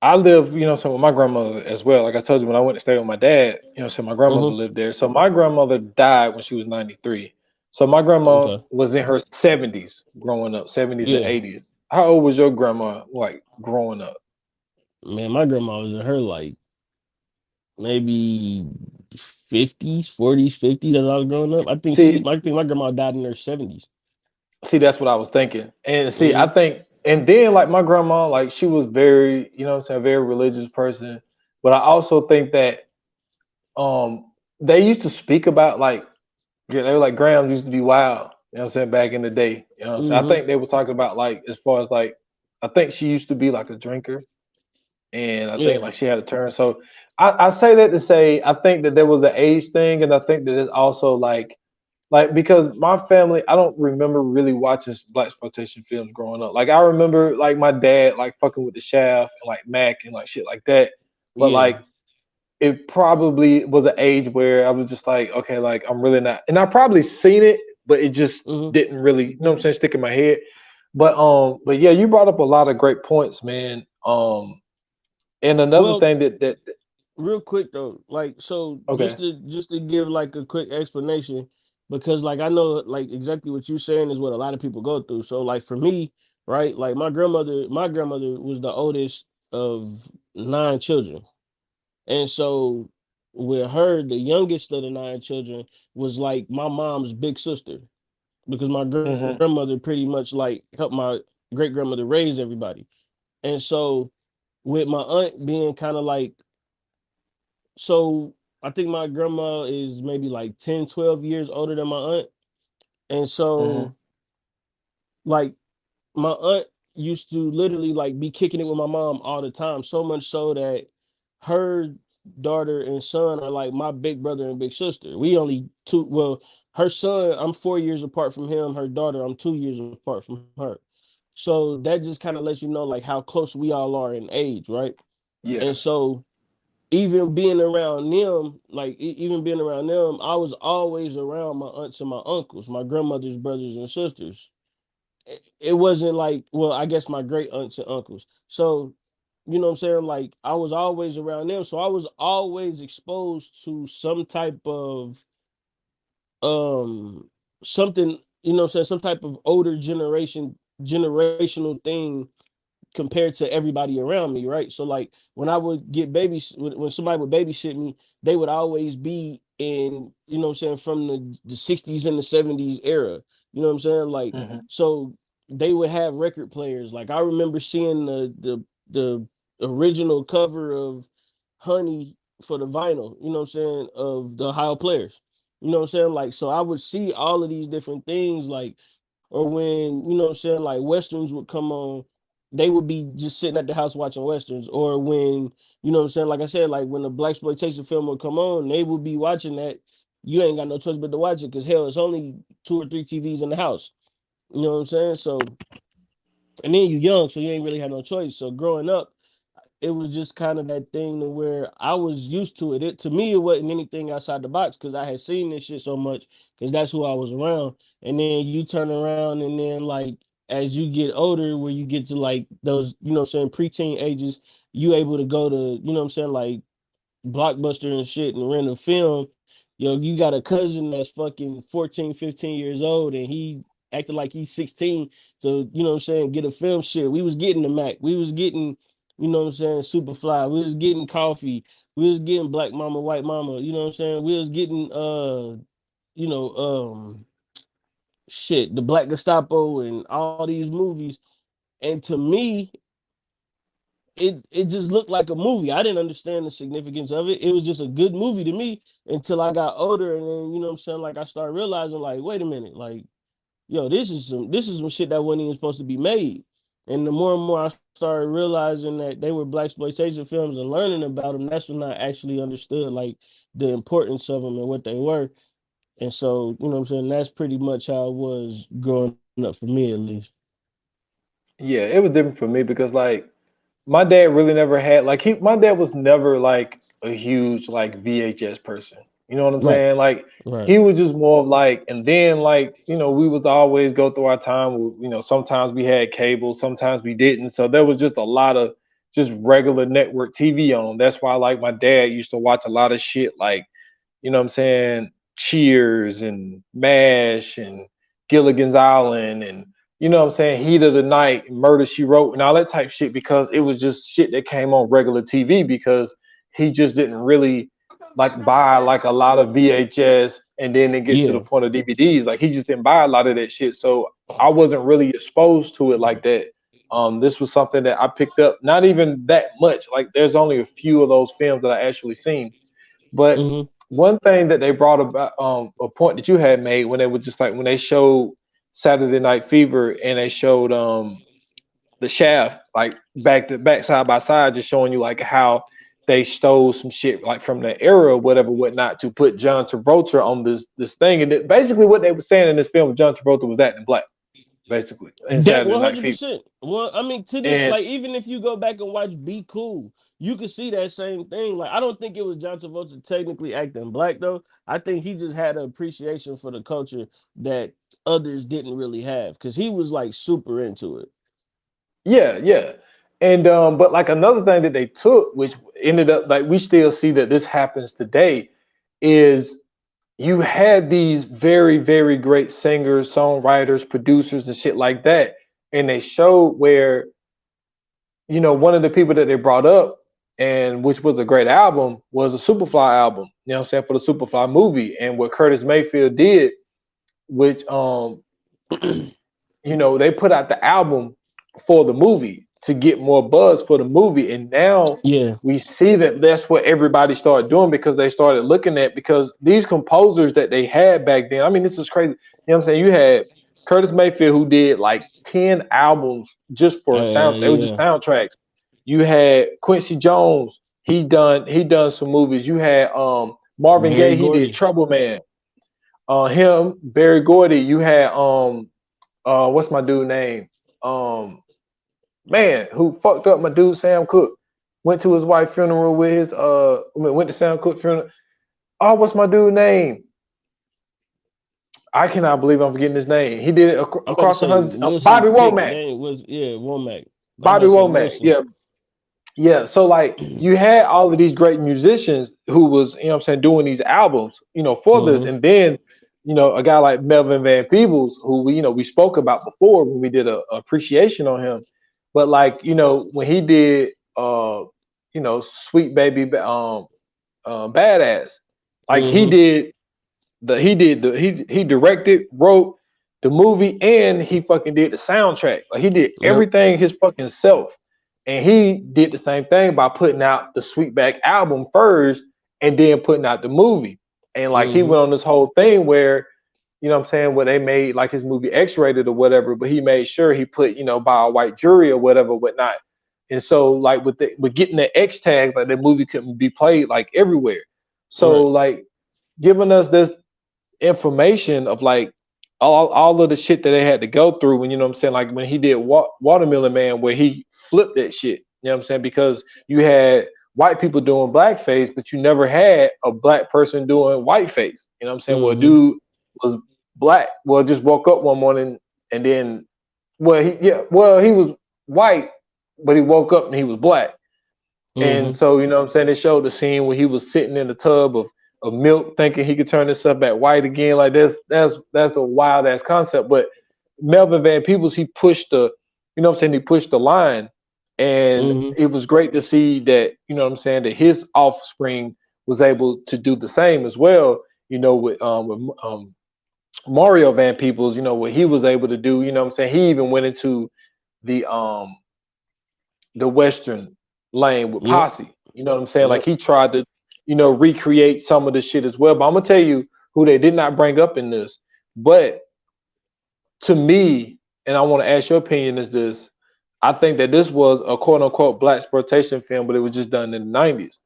I live, so with my grandmother as well. Like I told you, when I went to stay with my dad, so my grandmother Mm-hmm. lived there. So my grandmother died when she was 93. So my grandma Okay. was in her 70s growing up, 70s and Yeah. 80s. How old was your grandma like growing up? Man, my grandma was in her, like, maybe 50s, 40s, 50s as I was growing up. See, I think my grandma died in her 70s. see, that's what I was thinking. And see, I Mm-hmm. think, and then like my grandma, like she was very, very religious person. But I also think that they used to speak about like, yeah, they were like Grams used to be wild, back in the day. I Mm-hmm. think they were talking about like as far as like I think she used to be like a drinker, and I think Yeah. like she had a turn. So I say that to say I think that there was an age thing, and I think that it's also like because my family, I don't remember really watching black exploitation films growing up. Like I remember like my dad like fucking with the Shaft and like Mac and like shit like that. But Yeah. like it probably was an age where I was just like, okay, like I'm really not, and I probably seen it, but it just Mm-hmm. didn't really, what I'm saying, stick in my head. But yeah, you brought up a lot of great points, man. And another Well, thing that real quick though, like, so just okay, to give like a quick explanation, because like I know like exactly what you're saying is what a lot of people go through. So like for me, right, like my grandmother was the oldest of 9 children. And so with her, the youngest of the 9 children was like my mom's big sister, because my hmm grandmother pretty much like helped my great grandmother raise everybody. And so with my aunt being kind of like, so I think my grandma is maybe like 10, 12 years older than my aunt. And hmm so like my aunt used to literally like be kicking it with my mom all the time, so much so that her daughter and son are like my big brother and big sister. We only two, well, her son, I'm 4 years apart from him. Her daughter, I'm 2 years apart from her. So that just kind of lets you know like how close we all are in age, right? yeah, And so even being around them, like even being around them, I was always around my aunts and my uncles, my grandmother's brothers and sisters. It wasn't like, well, I guess my great aunts and uncles. So you know what I'm saying, like I was always around them, so I was always exposed to some type of um something, you know what I'm saying, some type of older generational thing compared to everybody around me, right? So like when I would get when somebody would babysit me, they would always be in, you know what I'm saying, from the 60s and the 70s era. You know what I'm saying? Like Mm-hmm. so they would have record players. Like I remember seeing the original cover of Honey for the vinyl, you know what I'm saying, of the Ohio Players. You know what I'm saying? Like so I would see all of these different things, like, or when, you know what I'm saying, like westerns would come on, they would be just sitting at the house watching westerns. Or when, you know what I'm saying, like I said, like when the black exploitation film would come on, they would be watching that. You ain't got no choice but to watch it because hell, it's only 2 or 3 TVs in the house. You know what I'm saying? So, and then you young, so you ain't really have no choice. So growing up, it was just kind of that thing to where I was used to it. It to me, it wasn't anything outside the box because I had seen this shit so much because that's who I was around. And then you turn around and then like as you get older, where you get to like those, you know what I'm saying, preteen ages, you able to go to, you know what I'm saying, like Blockbuster and shit and rent a film. Yo, you got a cousin that's fucking 14, 15 years old and he acted like he's 16. So, you know what I'm saying, get a film shit. We was getting the Mac. We was getting, you know what I'm saying, Superfly. We was getting Coffee. We was getting Black Mama, White Mama. You know what I'm saying? We was getting you know, shit, the Black Gestapo and all these movies. And to me, it just looked like a movie. I didn't understand the significance of it. It was just a good movie to me until I got older, and then you know what I'm saying. Like I started realizing, like, wait a minute, like, yo, this is some shit that wasn't even supposed to be made. And the more and more I started realizing that they were black exploitation films and learning about them, that's when I actually understood like the importance of them and what they were. And so, you know what I'm saying. That's pretty much how it was growing up for me, at least. Yeah, it was different for me because like my dad really never had like my dad was never like a huge like VHS person. You know what I'm Right, saying? Like right. he was just more of like, and then like we was always go through our time. Sometimes we had cable, sometimes we didn't. So there was just a lot of just regular network TV on. That's why like my dad used to watch a lot of shit like what I'm saying, Cheers and MASH and Gilligan's Island and what I'm saying, Heat of the Night, Murder She Wrote, and all that type shit because it was just shit that came on regular TV because he just didn't really like buy like a lot of VHS and then it gets to the Yeah. point of DVDs. Like he just didn't buy a lot of that shit. So I wasn't really exposed to it like that. This was something that I picked up, not even that much. Like there's only a few of those films that I actually seen. But Mm-hmm. one thing that they brought about, a point that you had made when they were just like when they showed Saturday Night Fever and they showed the Shaft like back to back side by side, just showing you like how they stole some shit like from the era or whatever whatnot to put John Travolta on this thing. And basically what they were saying in this film, John Travolta was acting black, basically in That Saturday one Night hundred Fever. percent. Well, I mean, to this, And like, even if you go back and watch Be Cool, you could see that same thing. Like, I don't think it was John Travolta technically acting black though. I think he just had an appreciation for the culture that others didn't really have because he was like super into it. yeah, yeah. And but like another thing that they took, which ended up like we still see that this happens today, is you had these very, very great singers, songwriters, producers, and shit like that. And they showed where, one of the people that they brought up, and which was a great album, was a Superfly album, you know what I'm saying, for the Superfly movie. And what Curtis Mayfield did, which they put out the album for the movie to get more buzz for the movie. And now Yeah. we see that that's what everybody started doing because they started looking at because these composers that they had back then. I mean, this is crazy. You know what I'm saying? You had Curtis Mayfield who did like 10 albums just for sound. They were just Yeah. soundtracks. You had Quincy Jones. He done some movies. You had Marvin Barry Gaye. He did Gordy. Trouble Man. Him, Barry Gordy. You had what's my dude name? Man, who fucked up my dude Sam Cooke. Went to his wife's funeral with his went to Sam Cooke's funeral. Oh, what's my dude name? I cannot believe I'm forgetting his name. He did it I'm about to across the say hundred. Wilson Bobby Pickett. Womack. That was, yeah, Womack. I was about Bobby to say Womack. Wilson. Yeah, Yeah, so like you had all of these great musicians who was, you know what I'm saying, doing these albums, for this. Mm-hmm. And then, a guy like Melvin Van Peebles, who we spoke about before when we did a appreciation on him. But like, when he did Sweet Baby Badass, like Mm-hmm. he directed, wrote the movie, and he fucking did the soundtrack. Like he did Yep. everything his fucking self. And he did the same thing by putting out the Sweetback album first and then putting out the movie. And like he Mm-hmm. went on this whole thing where, what I'm saying, where they made like his movie X-rated or whatever, but he made sure he put, by a white jury or whatever, whatnot. And so like with getting the X tag, like the movie couldn't be played like everywhere. So Right. like giving us this information of like all of the shit that they had to go through when, what I'm saying, like when he did Watermelon Man, where he flipped that shit, what I'm saying, because you had white people doing blackface, but you never had a black person doing whiteface. What I'm saying? Well, Mm-hmm. dude was black. Well, just woke up one morning and then, he was white, but he woke up and he was black. And Mm-hmm. so, what I'm saying, they showed the scene where he was sitting in the tub of milk thinking he could turn himself back white again. Like that's a wild ass concept. But Melvin Van Peebles, he pushed the, what I'm saying, he pushed the line. And Mm-hmm. it was great to see that, what I'm saying, that his offspring was able to do the same as well, with Mario Van Peebles, what he was able to do, what I'm saying. He even went into the Western lane with Yep. Posse. You know what I'm saying? Like Yep. he tried to, recreate some of the shit as well. But I'm gonna tell you who they did not bring up in this. But to me, and I want to ask your opinion, is this: I think that this was a quote unquote black exploitation film, but it was just done in the '90s.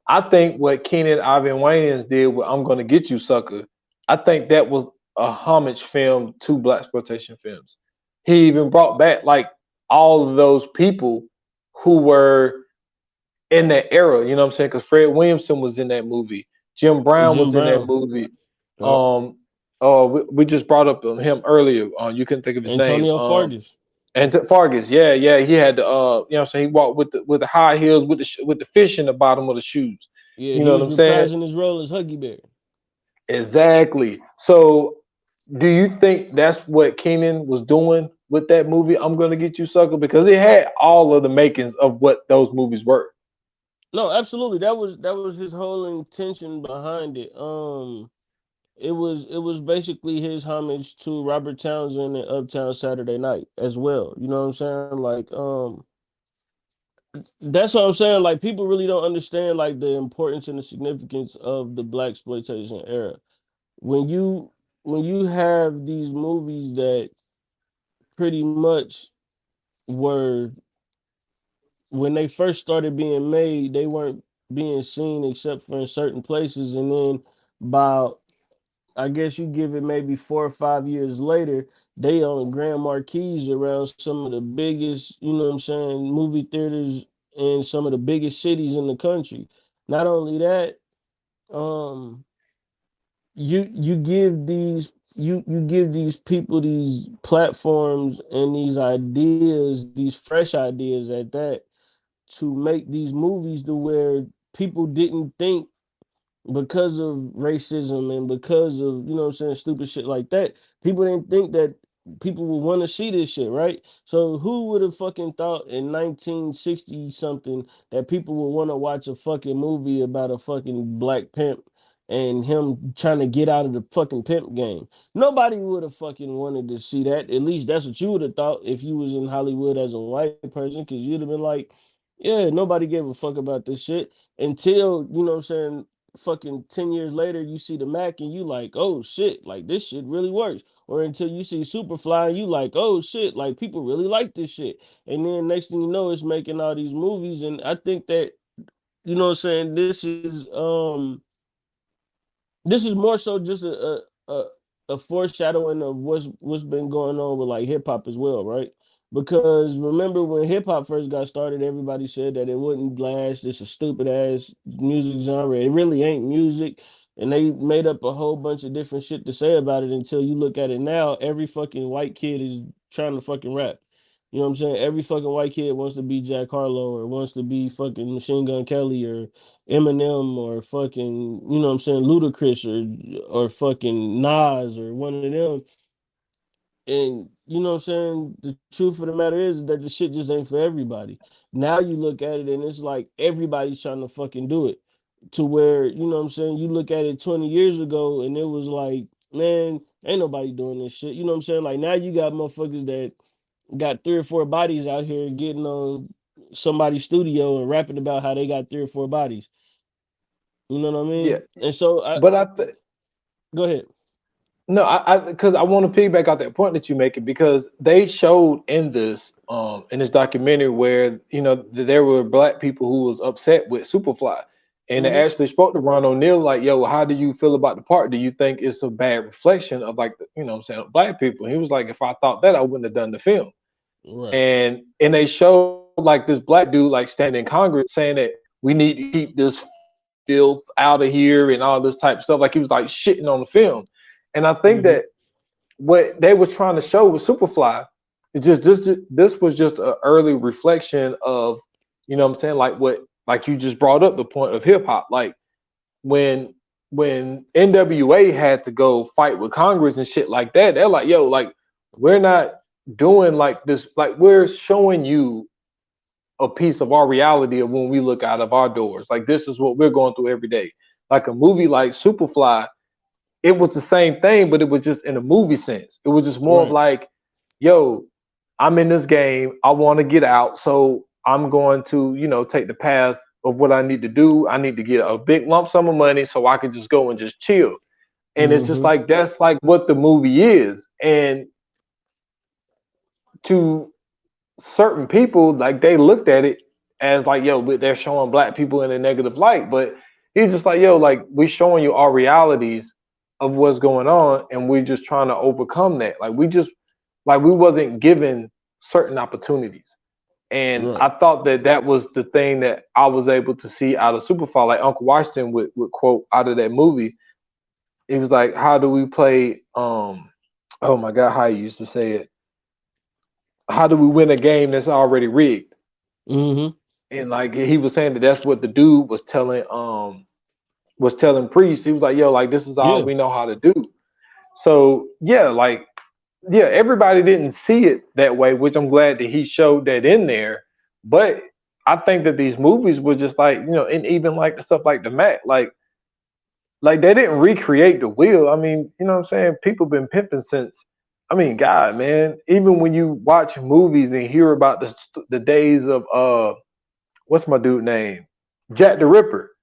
I think what Keenan Ivan Wayans did with "I'm Gonna Get You, Sucker," I think that was a homage film to black exploitation films. He even brought back like all of those people who were in that era. You know what I'm saying? Because Fred Williamson was in that movie. Jim Brown Jim was in that Brown. movie. Yep. We just brought up him earlier. You couldn't think of his name. Antonio Fargas. And Fargus, yeah, he had the what I'm saying, he walked with the high heels with the fish in the bottom of the shoes. Yeah, You he know what was I'm saying? reprising his role as Huggy Bear. Exactly. So, do you think that's what Keenan was doing with that movie? I'm gonna get you, sucker, because it had all of the makings of what those movies were. No, absolutely. That was his whole intention behind it. It was basically his homage to Robert Townsend and Uptown Saturday Night as well. You know what I'm saying? Like, that's what I'm saying. Like, people really don't understand like the importance and the significance of the black exploitation era. When you when you have these movies that pretty much were, when they first started being made, they weren't being seen except for in certain places, and then by, I guess, you give it maybe 4 or 5 years later, they on grand marquees around some of the biggest, you know what I'm saying, movie theaters in some of the biggest cities in the country. Not only that, um, you give these people these platforms and these ideas, these fresh ideas at that, to make these movies to where people didn't think, because of racism and because of, you know what I'm saying, stupid shit like that, people didn't think that people would want to see this shit, right? So who would have fucking thought in 1960 something that people would want to watch a fucking movie about a fucking black pimp and him trying to get out of the fucking pimp game? Nobody would have fucking wanted to see that. At least that's what you would have thought if you was in Hollywood as a white person, because you'd have been like, yeah, nobody gave a fuck about this shit until, you know what I'm saying, fucking 10 years later you see the Mac and you like, oh shit, like this shit really works. Or until you see Superfly and you like, oh shit, like people really like this shit. And then next thing you know, it's making all these movies. And I think that, you know what I'm saying, this is more so just a foreshadowing of what's been going on with like hip hop as well, right? Because remember when hip hop first got started, everybody said that it wouldn't last. It's a stupid ass music genre. It really ain't music. And they made up a whole bunch of different shit to say about it until you look at it now. Every fucking white kid is trying to fucking rap. You know what I'm saying? Every fucking white kid wants to be Jack Harlow or wants to be fucking Machine Gun Kelly or Eminem or fucking, you know what I'm saying, Ludacris or fucking Nas or one of them. And you know what I'm saying? The truth of the matter is that the shit just ain't for everybody. Now you look at it and it's like everybody's trying to fucking do it. To where, you know what I'm saying, you look at it 20 years ago and it was like, man, ain't nobody doing this shit. You know what I'm saying? Like now you got motherfuckers that got 3 or 4 bodies out here getting on somebody's studio and rapping about how they got 3 or 4 bodies. You know what I Yeah, mean? And so but go ahead. no, because I want to piggyback out that point that you're making because they showed in this documentary where there were black people who was upset with Superfly, and they Mm-hmm. actually spoke to Ron O'Neal like, "Yo, how do you feel about the part? Do you think it's a bad reflection of like what I'm saying, black people?" And he was like, "If I thought that, I wouldn't have done the film." Right. And they showed like this black dude like standing in Congress saying that we need to keep this filth out of here and all this type of stuff. Like he was like shitting on the film. And I think Mm-hmm. that what they was trying to show with Superfly is just this was just an early reflection of, what I'm saying, like what like you just brought up the point of hip hop. Like when NWA had to go fight with Congress and shit like that, they're like, yo, like we're not doing like this, like we're showing you a piece of our reality of when we look out of our doors. Like this is what we're going through every day. Like a movie like Superfly, it was the same thing, but it was just in a movie sense. It was just more of Right. like, yo, I'm in this game. I want to get out. So I'm going to, take the path of what I need to do. I need to get a big lump sum of money so I can just go and just chill. And it's just Mm-hmm. like, that's like what the movie is. And to certain people, like they looked at it as like, yo, they're showing black people in a negative light. But he's just like, yo, like we're showing you our realities of what's going on, and we're just trying to overcome that. Like we wasn't given certain opportunities. And Right. I thought that was the thing that I was able to see out of Superfly. Like Uncle Washington would quote out of that movie. He was like, "How do we play?" Oh my God, how he used to say it. How do we win a game that's already rigged? Mm-hmm. And like he was saying that's what the dude was telling Priest. He was like, yo, like this is all Yeah. we know how to do. So yeah, like yeah, everybody didn't see it that way, which I'm glad that he showed that in there. But I think that these movies were just like, and even like the stuff like the Mac, like they didn't recreate the wheel. I mean, you know what I'm saying? People been pimping since. I mean, God, man. Even when you watch movies and hear about the days of what's my dude name? Jack the Ripper.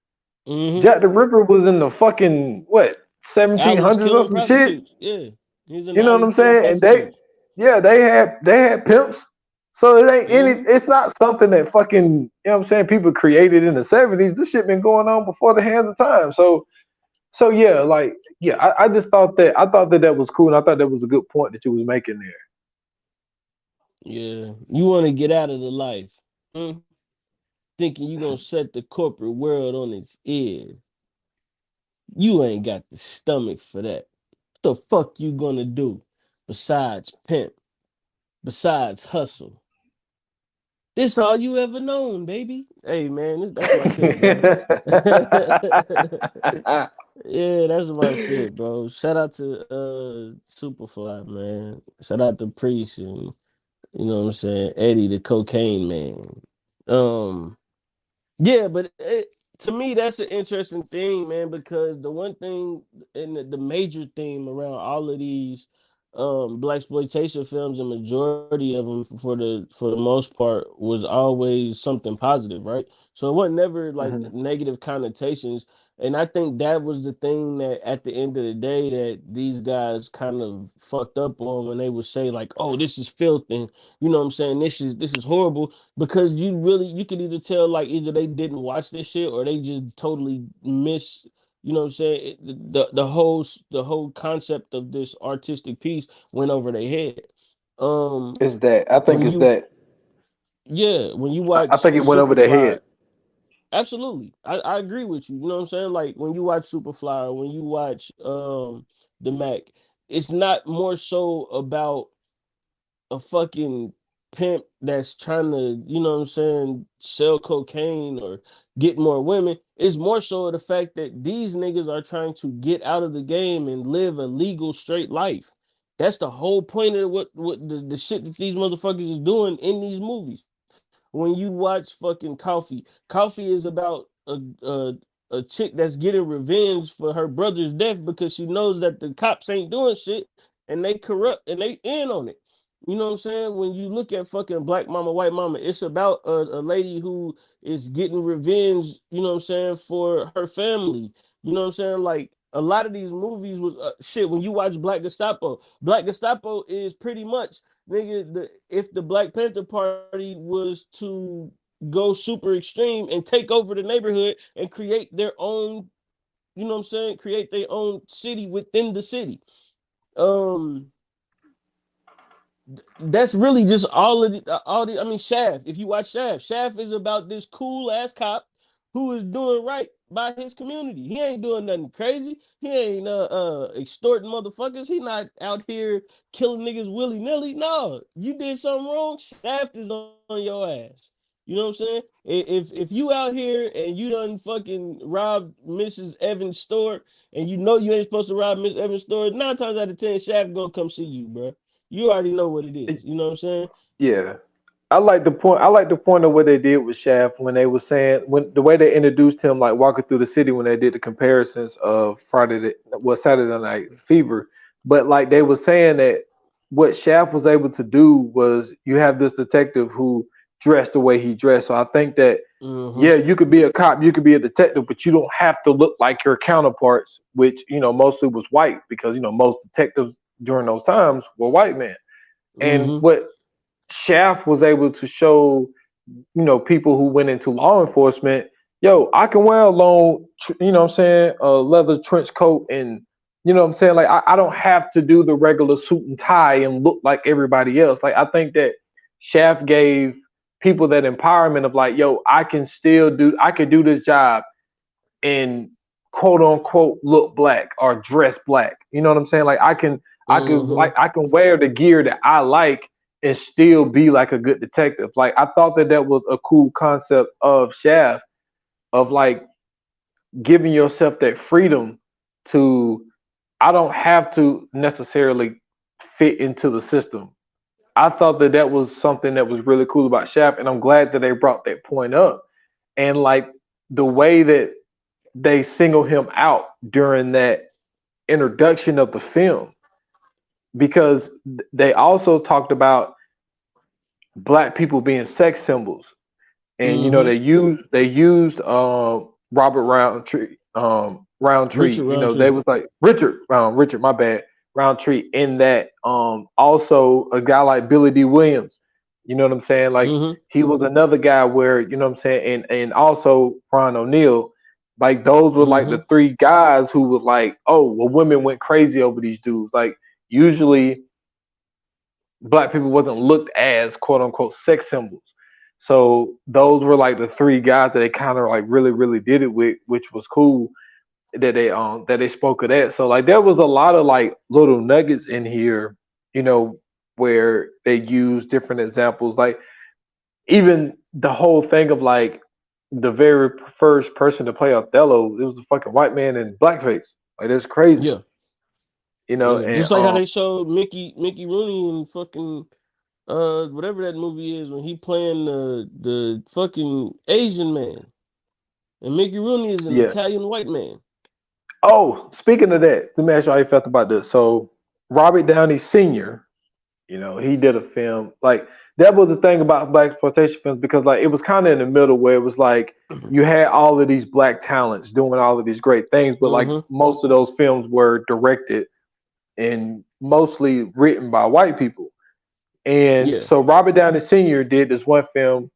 Mm-hmm. Jack the Ripper was in the fucking what Alleys 1700s or killing some shit. prostitutes. Yeah. He's in You the know what alley I'm killing saying? And prostitutes. they had pimps. So it ain't any. Mm-hmm. It's not something that fucking what I'm saying. People created in the 70s. This shit been going on before the hands of time. So yeah, like yeah, I just thought that was cool, and I thought that was a good point that you was making there. Yeah. You want to get out of the life. Hmm? Thinking you gonna set the corporate world on its ear. You ain't got the stomach for that. What the fuck you gonna do besides pimp, besides hustle? This all you ever known, baby. Hey man, that's my shit, bro. Yeah, that's my shit, bro. Shout out to Superfly, man. Shout out to Priest and you know what I'm saying, Eddie the cocaine man. Um Yeah, but to me, that's an interesting thing, man, because the one thing and the major theme around all of these black exploitation films, and majority of them for the most part was always something positive, right? So it wasn't never like Mhm. negative connotations. And I think that was the thing that at the end of the day that these guys kind of fucked up on when they would say like, "Oh, this is filth," and you know what I'm saying, this is horrible, because you could either tell like either they didn't watch this shit or they just totally miss, you know what I'm saying, the whole concept of this artistic piece went over their head. um It's that. I think when it's you that. Yeah, when you I watch think it went over their Superfly, head. absolutely, I agree with you, you know what I'm saying, like when you watch Superfly or when you watch the Mac, it's not more so about a fucking pimp that's trying to, you know what I'm saying, sell cocaine or get more women. It's more so the fact that these niggas are trying to get out of the game and live a legal straight life. That's the whole point of what the shit that these motherfuckers is doing in these movies. When you watch fucking Coffee, Coffee is about a chick that's getting revenge for her brother's death because she knows that the cops ain't doing shit and they corrupt and they in on it. You know what I'm saying? When you look at fucking Black Mama, White Mama, it's about a lady who is getting revenge, you know what I'm saying, for her family. You know what I'm saying? Like a lot of these movies was shit. When you watch Black Gestapo is pretty much nigga. If the Black Panther Party was to go super extreme and take over the neighborhood and create their own, you know what I'm saying, create their own city within the city. That's really just all the. I mean, Shaft. If you watch Shaft, Shaft is about this cool ass cop who is doing right by his community. He ain't doing nothing crazy. He ain't extorting motherfuckers. He not out here killing niggas willy nilly. No, you did something wrong. Shaft is on your ass. You know what I'm saying? If you out here and you done fucking robbed Mrs. Evans' store and you know you ain't supposed to rob Miss Evans' store, 9 times out of 10, Shaft gonna come see you, bro. You already know what it is. You know what I'm saying? Yeah. I like the point. I like the point of what they did with Shaft when they were saying when the way they introduced him, like walking through the city when they did the comparisons of Saturday Night Fever. But like they were saying that what Shaft was able to do was you have this detective who dressed the way he dressed. So I think that yeah, you could be a cop, you could be a detective, but you don't have to look like your counterparts, which mostly was white because most detectives during those times were white men. And what Shaft was able to show, people who went into law enforcement, yo, I can wear a long, a leather trench coat and, like I don't have to do the regular suit and tie and look like everybody else. Like I think that Shaft gave people that empowerment of like, yo, I can do this job and quote unquote look black or dress black. You know what I'm saying? Like I can wear the gear that I like and still be like a good detective. Like I thought that was a cool concept of Shaft, of like giving yourself that freedom to, I don't have to necessarily fit into the system. I thought that was something that was really cool about Shaft, and I'm glad that they brought that point up. And like the way that they single him out during that introduction of the film, because they also talked about black people being sex symbols, and they used Robert Roundtree, Richard Roundtree. They was like Richard, my bad, Roundtree in that. Also a guy like Billy D. Williams, you know what I'm saying? Like he was another guy where and also Ron O'Neal. Like those were like the three guys who were like, oh, well, women went crazy over these dudes. Like usually black people wasn't looked as quote unquote sex symbols. So those were like the three guys that they kind of like really, really did it with, which was cool that they spoke of that. So like there was a lot of like little nuggets in here, where they use different examples. Like even the whole thing of like the very first person to play Othello, it was a fucking white man in blackface. Like that's crazy. Yeah. And just like how they showed Mickey Rooney in fucking whatever that movie is when he playing the fucking Asian man. And Mickey Rooney is an Italian white man. Oh, speaking of that, let me ask you how you felt about this. So Robert Downey Sr., he did a film. Like that was the thing about black exploitation films, because like it was kind of in the middle where it was like you had all of these black talents doing all of these great things, but like most of those films were directed and mostly written by white people. And so Robert Downey Sr. did this one film,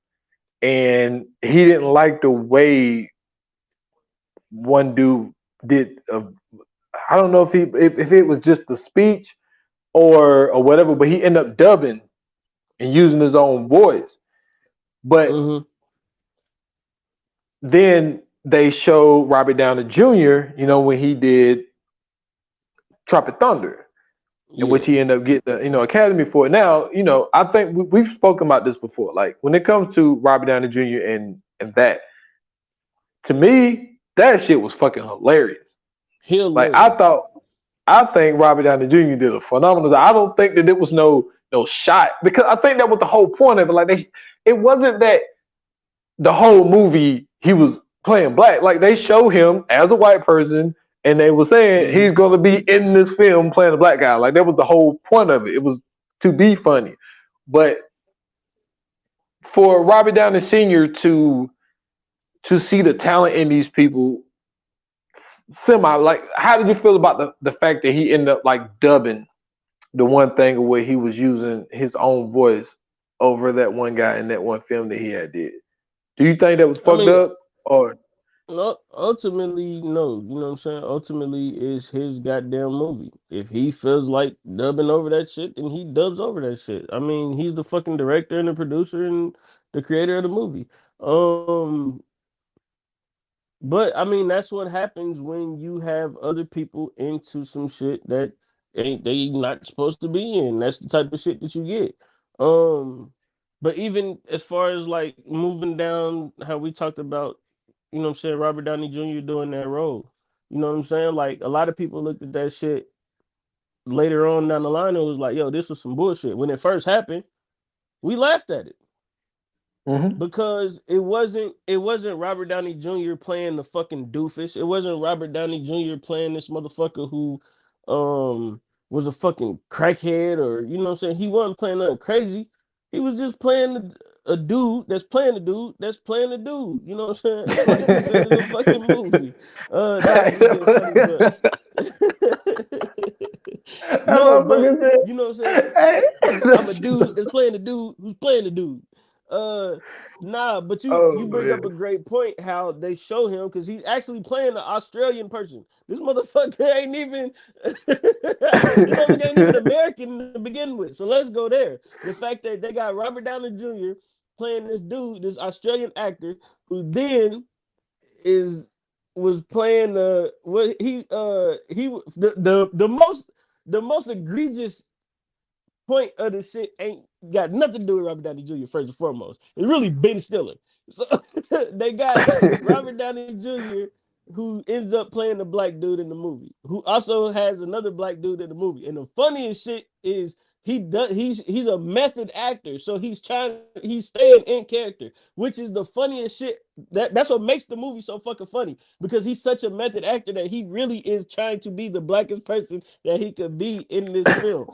and he didn't like the way one dude did. I don't know if it was just the speech or whatever, but he ended up dubbing and using his own voice. But then they showed Robert Downey Jr., when he did Tropic Thunder. in which he ended up getting the Academy for it. Now, I think we've spoken about this before. Like when it comes to Robert Downey Jr. and that, to me, that shit was fucking hilarious. Like I think Robert Downey Jr. did a phenomenal job. I don't think that it was no shot, because I think that was the whole point of it. Like it wasn't that the whole movie he was playing black. Like they show him as a white person, and they were saying he's going to be in this film playing a black guy. Like that was the whole point of it. It was to be funny. But for Robert Downey Sr. to see the talent in these people, like, how did you feel about the fact that he ended up like dubbing the one thing where he was using his own voice over that one guy in that one film that he had did? Do you think that was fucked up, or? No, ultimately, no. You know what I'm saying? Ultimately, it's his goddamn movie. If he feels like dubbing over that shit, then he dubs over that shit. I mean, he's the fucking director and the producer and the creator of the movie. But I mean, that's what happens when you have other people into some shit that they not supposed to be in. That's the type of shit that you get. But even as far as like moving down, how we talked about, you know what I'm saying, Robert Downey Jr. doing that role. You know what I'm saying? Like a lot of people looked at that shit later on down the line and was like, yo, this was some bullshit. When it first happened, we laughed at it. Because it wasn't Robert Downey Jr. playing the fucking doofus. It wasn't Robert Downey Jr. playing this motherfucker who was a fucking crackhead, or you know what I'm saying? He wasn't playing nothing crazy. He was just playing a dude that's playing the dude that's playing the dude. You know what I'm saying? Like he said in the fucking movie. No, but you know what I'm saying? I'm a dude that's playing the dude who's playing the dude. Nah, but you bring up a great point how they show him, because he's actually playing an Australian person. This motherfucker ain't even ain't even American to begin with. So let's go there. The fact that they got Robert Downey Jr. playing this dude, this Australian actor, who then was playing the most egregious point of the shit ain't got nothing to do with Robert Downey Jr. first and foremost. It's really Ben Stiller. So they got Robert Downey Jr. who ends up playing the black dude in the movie, who also has another black dude in the movie. And the funniest shit is he's a method actor, so he's staying in character, which is the funniest shit. That's what makes the movie so fucking funny, because he's such a method actor that he really is trying to be the blackest person that he could be in this film.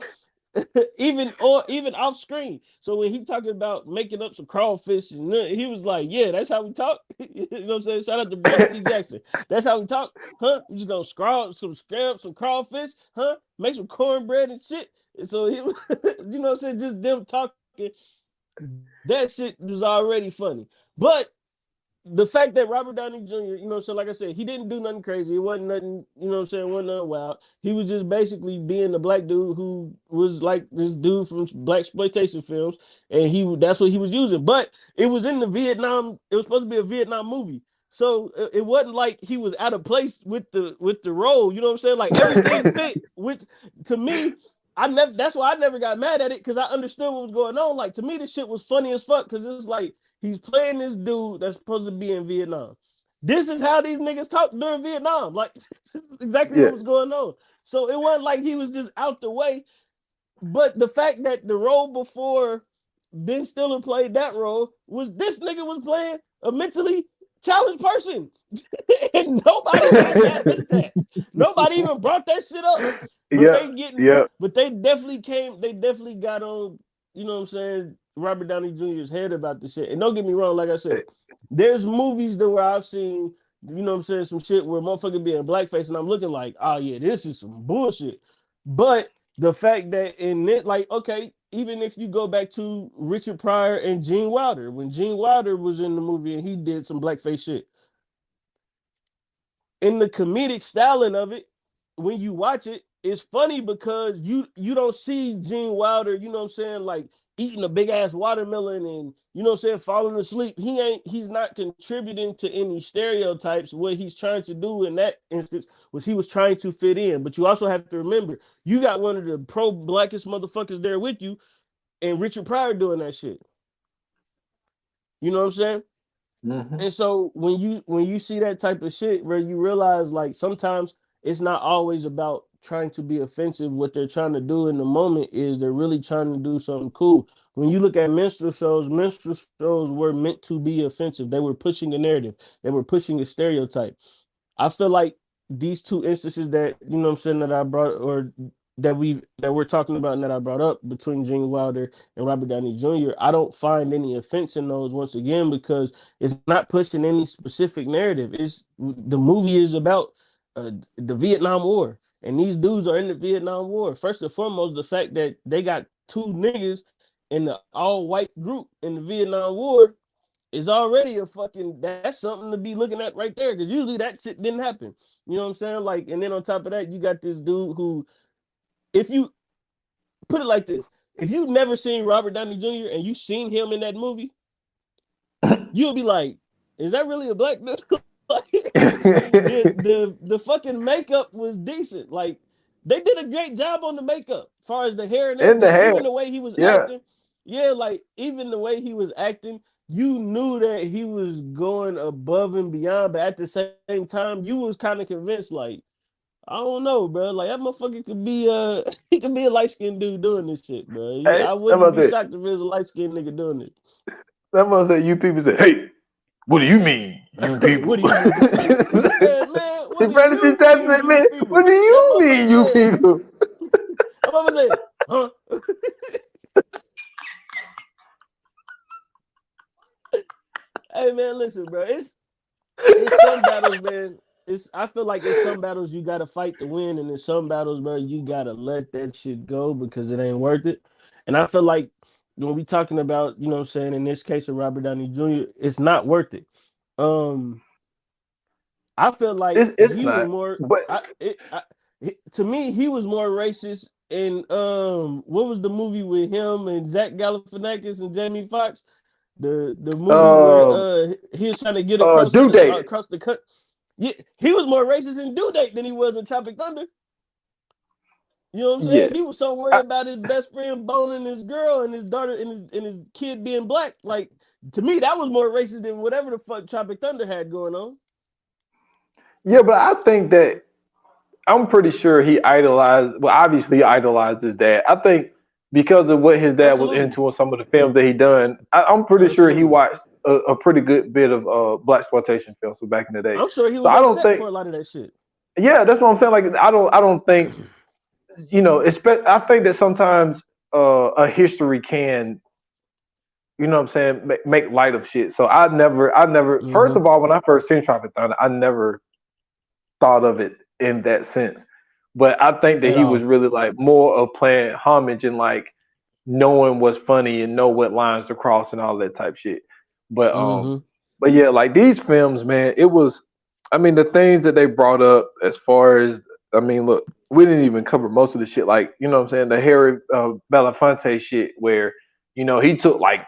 even off screen. So when he talking about making up some crawfish, and he was like, "Yeah, that's how we talk." You know what I'm saying? Shout out to Brandon T. Jackson. That's how we talk, huh? We just gonna scrap some crawfish, huh? Make some cornbread and shit. And so he, you know what I'm saying? Just them talking. That shit was already funny, but the fact that Robert Downey Jr., you know, so like I said, he didn't do nothing crazy. It wasn't nothing, you know what I'm saying, wasn't nothing wild. He was just basically being the black dude who was like this dude from blaxploitation films, and that's what he was using. But it was in the Vietnam, it was supposed to be a Vietnam movie. So it wasn't like he was out of place with the role, you know what I'm saying? Like everything fit, which to me, that's why I never got mad at it, because I understood what was going on. Like to me, this shit was funny as fuck, because it's like, he's playing this dude that's supposed to be in Vietnam. This is how these niggas talk during Vietnam. Like, this is exactly what was going on. So it wasn't like he was just out the way. But the fact that the role before Ben Stiller played that role was this nigga was playing a mentally challenged person. And nobody got mad at that. Nobody even brought that shit up. But but they definitely got on, you know what I'm saying, Robert Downey Jr.'s head about this shit. And don't get me wrong, like I said, there's movies that where I've seen, you know what I'm saying, some shit where motherfucker be in blackface and I'm looking like, oh yeah, this is some bullshit. But the fact that in it, like, okay, even if you go back to Richard Pryor and Gene Wilder, when Gene Wilder was in the movie and he did some blackface shit, in the comedic styling of it, when you watch it, it's funny because you don't see Gene Wilder, you know what I'm saying, like eating a big ass watermelon and you know what I'm saying, falling asleep. He's not contributing to any stereotypes. What he's trying to do in that instance was he was trying to fit in. But you also have to remember, you got one of the pro-blackest motherfuckers there with you, and Richard Pryor doing that shit. You know what I'm saying? Mm-hmm. And so when you see that type of shit, where you realize like sometimes it's not always about trying to be offensive. What they're trying to do in the moment is they're really trying to do something cool. When you look at minstrel shows were meant to be offensive. They were pushing the narrative. They were pushing a stereotype. I feel like these two instances that you know what I'm saying that I brought or that we're talking about and that I brought up between Gene Wilder and Robert Downey Jr. I don't find any offense in those once again because it's not pushing any specific narrative. It's the movie is about the Vietnam War, and these dudes are in the Vietnam War. First and foremost, the fact that they got two niggas in the all-white group in the Vietnam War is already that's something to be looking at right there because usually that shit didn't happen. You know what I'm saying? Like, and then on top of that, you got this dude who, if you put it like this, if you've never seen Robert Downey Jr. and you seen him in that movie, you'll be like, is that really a black dude? Like, the fucking makeup was decent. Like, they did a great job on the makeup as far as the hair and everything. the hair. Even the way he was acting. Yeah, like even the way he was acting, you knew that he was going above and beyond, but at the same time, you was kind of convinced, like, I don't know, bro. Like that motherfucker could be he could be a light-skinned dude doing this shit, bro. Hey, I wouldn't be shocked if it was a light-skinned nigga doing it. That must say you people say, hey, what do you mean, you people? What do you mean? Yeah, man, what do you mean, you people? I'm gonna say, huh? Hey man, listen, bro. It's some battles, man. I feel like in some battles you gotta fight to win, and in some battles, bro, you gotta let that shit go because it ain't worth it. And I feel like when we talking about, you know what I'm saying, in this case of Robert Downey Jr., it's not worth it. I feel like it's he not, was more, but to me, he was more racist. And what was the movie with him and Zach Galifianakis and Jamie Foxx? The movie where he was trying to get across the cut. Yeah, he was more racist in Due Date than he was in Tropic Thunder. You know what I'm saying? Yeah. He was so worried about his best friend boning his girl and his daughter and his kid being black. Like, to me, that was more racist than whatever the fuck Tropic Thunder had going on. Yeah, but I think that I'm pretty sure he obviously he idolized his dad. I think because of what his dad was into and some of the films that he done, I'm pretty sure he watched a pretty good bit of blaxploitation films from back in the day. I'm sure he was upset for a lot of that shit. Yeah, that's what I'm saying. Like, I don't think, you know, I think that sometimes a history can, you know what I'm saying, make light of shit. So I never. First of all, when I first seen Tropic Thunder, I never thought of it in that sense. But I think that he was really like more of playing homage and like knowing what's funny and know what lines to cross and all that type shit. But but yeah, like these films, man, it was, I mean, the things that they brought up as far as, I mean, look, we didn't even cover most of the shit. Like, you know what I'm saying, the Harry Belafonte shit where, you know, he took like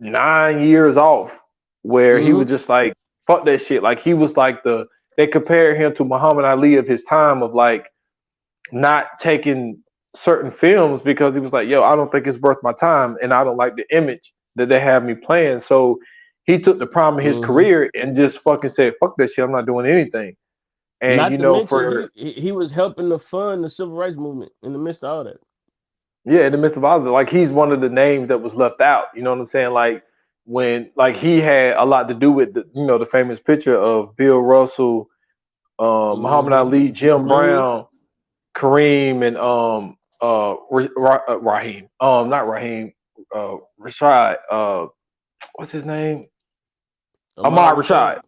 9 years off where he was just like, fuck that shit. Like, he was like they compared him to Muhammad Ali of his time, of like not taking certain films because he was like, yo, I don't think it's worth my time and I don't like the image that they have me playing. So he took the prime of his career and just fucking said, fuck that shit, I'm not doing anything. And not you to know, mention, he was helping to fund the civil rights movement in the midst of all that. Yeah, in the midst of all of it. Like, he's one of the names that was left out. You know what I'm saying? Like, when, like, he had a lot to do with the, you know, the famous picture of Bill Russell, Muhammad Ali, Jim Brown, Kareem, and Raheem. Not Raheem. Rashad. What's his name? Ahmad Rashad.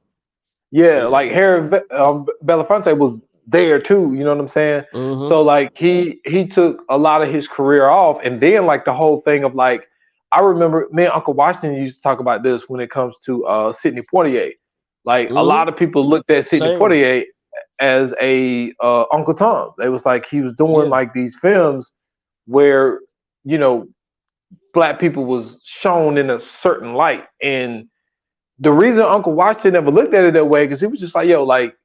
Yeah, like Harry Belafonte was there too. You know what I'm saying? So like he took a lot of his career off, and then like the whole thing of like, I remember me and Uncle Washington used to talk about this when it comes to Sidney Poitier. Like a lot of people looked at Sidney Poitier as a Uncle Tom. They was like he was doing Yeah. like these films where you know black people was shown in a certain light, and the reason Uncle Washington never looked at it that way because he was just like, yo, like,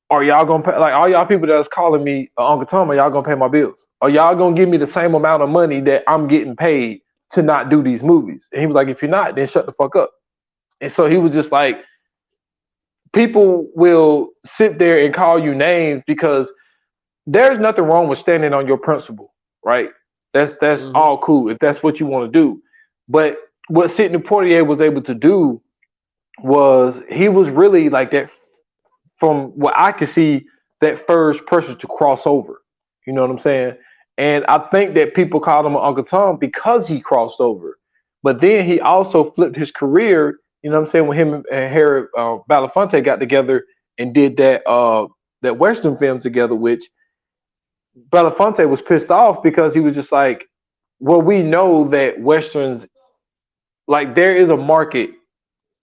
are y'all gonna pay, like all y'all people that's calling me Uncle Tom, are y'all gonna pay my bills? Are y'all gonna give me the same amount of money that I'm getting paid to not do these movies? And he was like, if you're not, then shut the fuck up. And so he was just like, people will sit there and call you names because there's nothing wrong with standing on your principle, right? That's all cool if that's what you want to do. But what Sidney Poitier was able to do was he was really like that, from what I could see, that first person to cross over. You know what I'm saying? And I think that people called him Uncle Tom because he crossed over. But then he also flipped his career. You know what I'm saying? When him and Harry Belafonte got together and did that Western film together, which Belafonte was pissed off because he was just like, well, we know that Westerns, like there is a market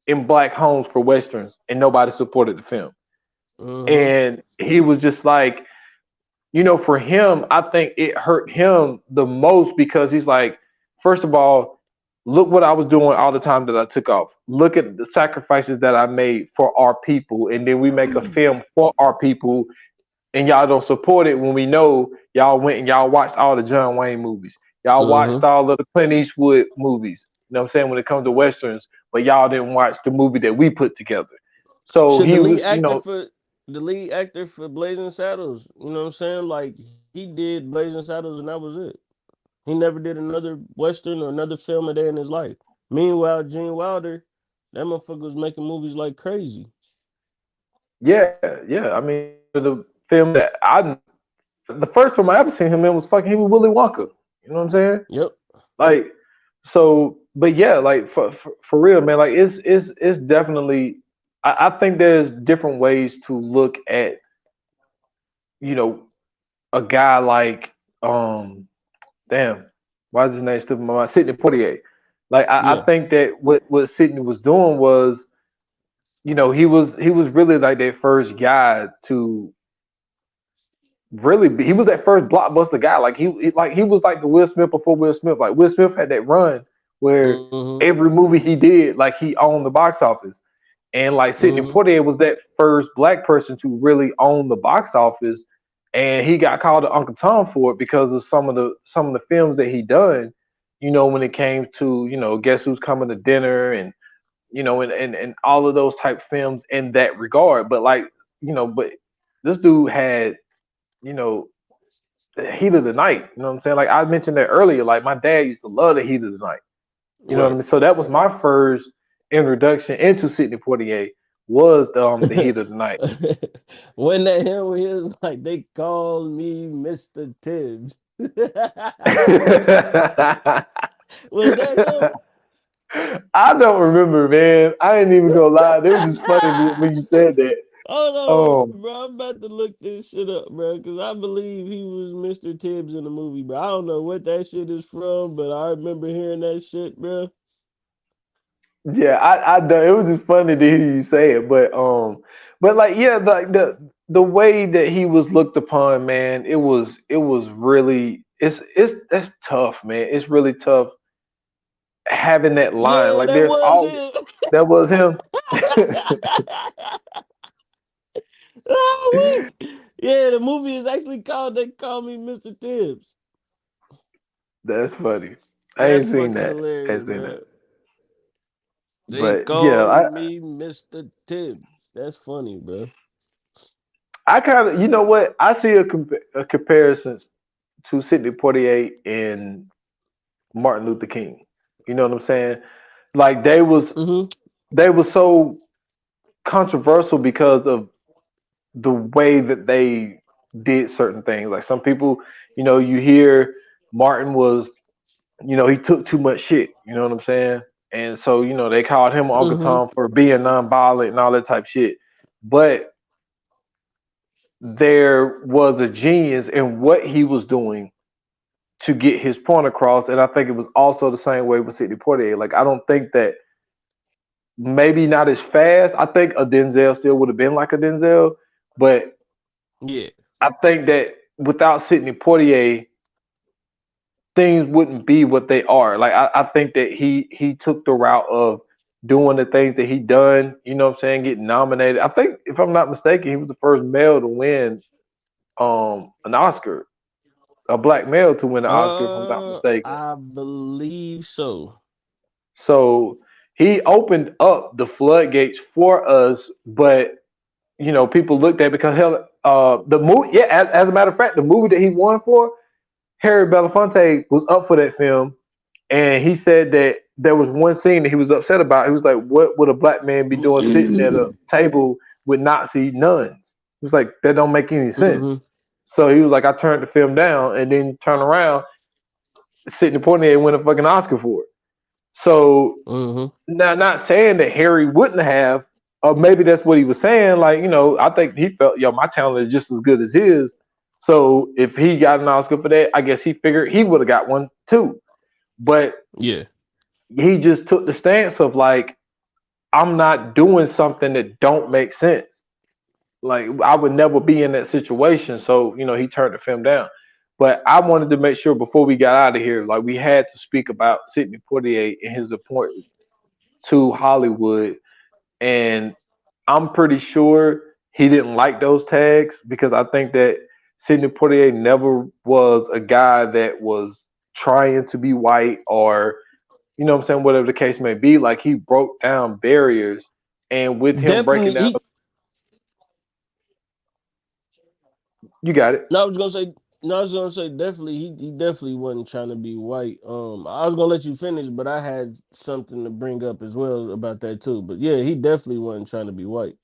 in black homes for Westerns and nobody supported the film. And he was just like, you know, for him, I think it hurt him the most because he's like, first of all, look what I was doing all the time that I took off. Look at the sacrifices that I made for our people. And then we make a film for our people and y'all don't support it when we know y'all went and y'all watched all the John Wayne movies. Y'all watched all of the Clint Eastwood movies. You know what I'm saying? When it comes to Westerns, but y'all didn't watch the movie that we put together. So Should he the was, lead you actor know, for the lead actor for Blazing Saddles, you know what I'm saying? Like he did Blazing Saddles and that was it. He never did another Western or another film a day in his life. Meanwhile, Gene Wilder, that motherfucker was making movies like crazy. yeah. I mean, the film that the first film I ever seen him in was fucking him with Willy Wonka. You know what I'm saying? Yep. Like, so, but yeah, like for real, man. Like, it's definitely. I think there's different ways to look at, you know, a guy like damn, why is his name still in my mind? Sidney Poitier. Like, I think that what Sidney was doing was, you know, he was really like that first guy to really he was that first blockbuster guy. Like he was like the Will Smith before Will Smith. Like Will Smith had that run where every movie he did, like he owned the box office. And like Sidney Poitier was that first black person to really own the box office. And he got called Uncle Tom for it because of some of the films that he done, you know, when it came to, you know, Guess Who's Coming to Dinner and, you know, and all of those type films in that regard. But like, you know, but this dude had, you know, the Heat of the Night. You know what I'm saying? Like I mentioned that earlier. Like my dad used to love the Heat of the Night. You know what I mean? So that was my first introduction into Sidney Poitier was the Heat of the Night. When that him he was like, they called me Mr. Tibbs. Was that him? I don't remember, man. I ain't even gonna lie. It was just funny when you said that. Hold on, bro. I'm about to look this shit up, bro, because I believe he was Mr. Tibbs in the movie, but I don't know what that shit is from, but I remember hearing that shit, bro. Yeah, I it was just funny to hear you say it, but like yeah, the way that he was looked upon, man, it was really that's tough, man. It's really tough having that line. Yeah, like that there's was him. that was him. Oh, yeah, the movie is actually called They Call Me Mr. Tibbs. That's funny. I ain't seen that. Hilarious, I ain't seen bro. that. They call me Mr. Tibbs. That's funny, bro. I kind of, you know what? I see a comparison to Sidney Poitier and Martin Luther King. You know what I'm saying? Like they was so controversial because of the way that they did certain things. Like some people, you know, you hear Martin was, you know, he took too much shit. You know what I'm saying? And so, you know, they called him Uncle Tom for being nonviolent and all that type shit. But there was a genius in what he was doing to get his point across. And I think it was also the same way with Sidney Poitier. Like, I don't think that maybe not as fast. I think a Denzel still would have been like a Denzel. But Yeah. I think that without Sidney Poitier, things wouldn't be what they are. Like I think that he took the route of doing the things that he done, you know what I'm saying, getting nominated. I think if I'm not mistaken, he was the first male to win an Oscar, a black male to win an Oscar, if I'm not mistaken. I believe so. So he opened up the floodgates for us, but you know, people looked at because hell, the movie. Yeah, as a matter of fact, the movie that he won for, Harry Belafonte was up for that film, and he said that there was one scene that he was upset about. He was like, "What would a black man be doing sitting at a table with Nazi nuns?" He was like, "That don't make any sense." Mm-hmm. So he was like, "I turned the film down, and then turn around, Sidney Poitier win a fucking Oscar for it." So Mm-hmm. now, not saying that Harry wouldn't have, or maybe that's what he was saying. Like, you know, I think he felt, yo, my talent is just as good as his. So if he got an Oscar for that, I guess he figured he would have got one too. But Yeah. he just took the stance of like, I'm not doing something that don't make sense. Like I would never be in that situation. So, you know, he turned the film down. But I wanted to make sure before we got out of here, like we had to speak about Sidney Poitier and his appointment to Hollywood. And I'm pretty sure he didn't like those tags because I think that Sidney Poitier never was a guy that was trying to be white or, you know what I'm saying, whatever the case may be. Like he broke down barriers. And with him breaking Definitely down, you got it. no, I was gonna say no, I was gonna say definitely he definitely wasn't trying to be white. I was gonna let you finish, but I had something to bring up as well about that too. But yeah, he definitely wasn't trying to be white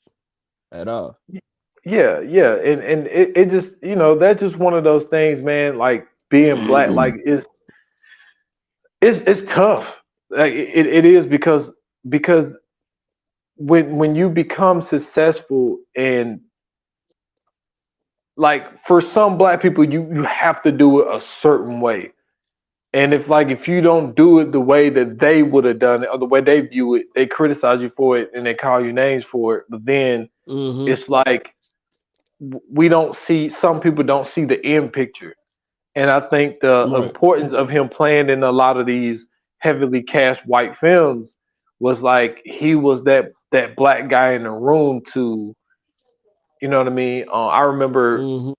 at all. Yeah, yeah. And it just, you know, that's just one of those things, man, like being black, like it's tough. Like it is because when you become successful and like for some black people you have to do it a certain way. And if you don't do it the way that they would have done it or the way they view it, they criticize you for it and they call you names for it. But then Mm-hmm. it's like we don't see, some people don't see the end picture. And I think the Right. importance of him playing in a lot of these heavily cast white films was like he was that black guy in the room to, you know what I mean? I remember, Mm-hmm.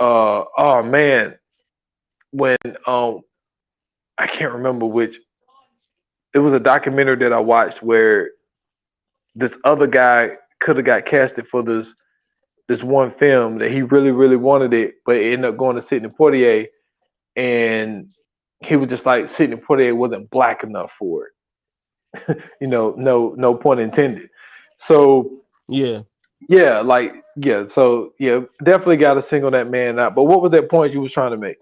oh man, when I can't remember which. It was a documentary that I watched where this other guy could have got casted for this one film that he really really wanted it, but it ended up going to Sidney Poitier, and he was just like Sidney Poitier wasn't black enough for it. You know, no pun intended. So Yeah. yeah, like yeah, so yeah, definitely got to single that man out. But what was that point you was trying to make?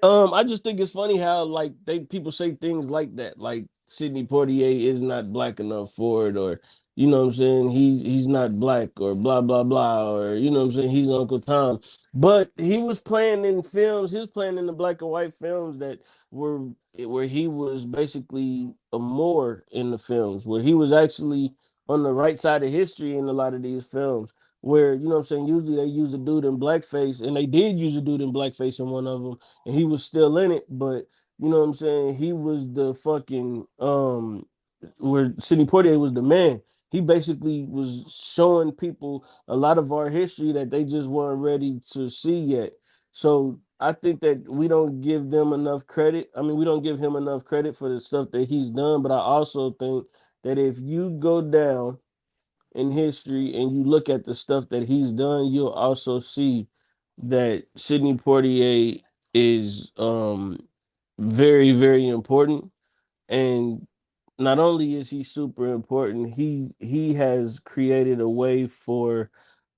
I just think it's funny how like people say things like that, like Sidney Poitier is not black enough for it, or you know what I'm saying, he's not black, or blah blah blah, or you know what I'm saying, he's Uncle Tom. But he was playing in films, he was playing in the black and white films that were where he was basically a Moor in the films, where he was actually on the right side of history in a lot of these films. Where you know what I'm saying, usually they use a dude in blackface, and they did use a dude in blackface in one of them and he was still in it, but you know what I'm saying? He was the fucking where Sidney Poitier was the man. He basically was showing people a lot of our history that they just weren't ready to see yet. So I think that we don't give them enough credit. I mean, we don't give him enough credit for the stuff that he's done, but I also think that if you go down in history and you look at the stuff that he's done, you'll also see that Sidney Poitier is very, very important. And not only is he super important, he has created a way for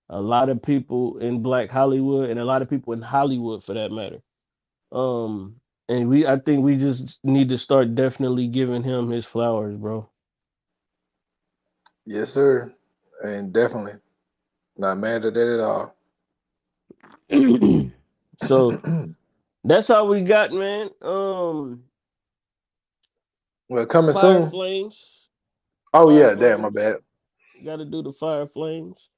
a lot of people in Black Hollywood and a lot of people in Hollywood for that matter. Um and I think we just need to start definitely giving him his flowers, bro. Yes, sir, and definitely not mad at that at all. So that's all we got, man. Well, coming Fire soon. Flames. Oh Fire yeah, damn, my Flames. bad. Got to do the Fire Flames.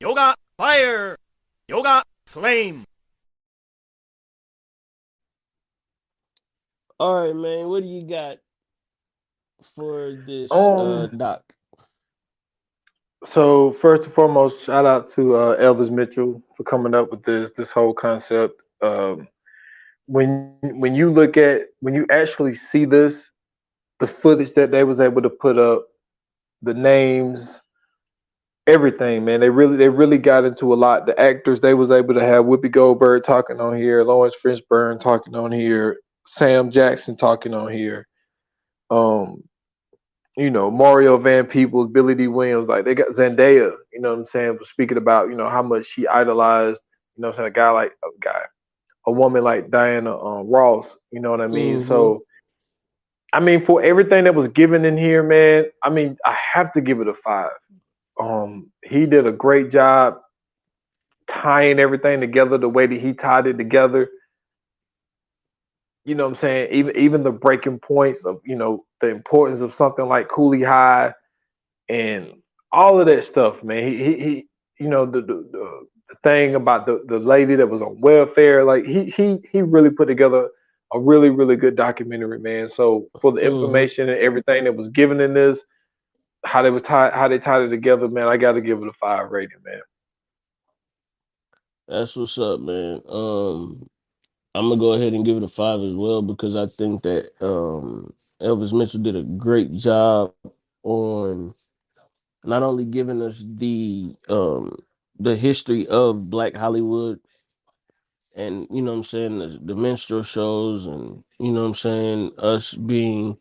Yoga fire. Yoga flame. All right, man. What do you got for this Um, doc? so first and foremost, shout out to Elvis Mitchell for coming up with this whole concept. When you look at when you actually see this, the footage that they was able to put up, the names, everything, man. They really got into a lot. The actors they was able to have Whoopi Goldberg talking on here, Lawrence Fishburne talking on here, Sam Jackson talking on here. Um, Mario Van Peebles, Billy D. Williams, like they got Zendaya, you know what I'm saying, was speaking about, how much she idolized, what I'm saying, a woman like Diana Ross, you know what I mean? Mm-hmm. So I mean, for everything that was given in here, man, I mean, I have to give it a 5. He did a great job tying everything together the way that he tied it together. You know what I'm saying? Even the breaking points of, the importance of something like Cooley High and all of that stuff, man. He the thing about the lady that was on welfare, like he really put together a really really good documentary, man. So for the Mm-hmm. information and everything that was given in this, how they tied it together, man, I got to give it a 5 rating, man. That's what's up, man. I'm gonna go ahead and give it a 5 as well because I think that Elvis Mitchell did a great job on not only giving us the history of Black Hollywood and what I'm saying the minstrel shows and what I'm saying us being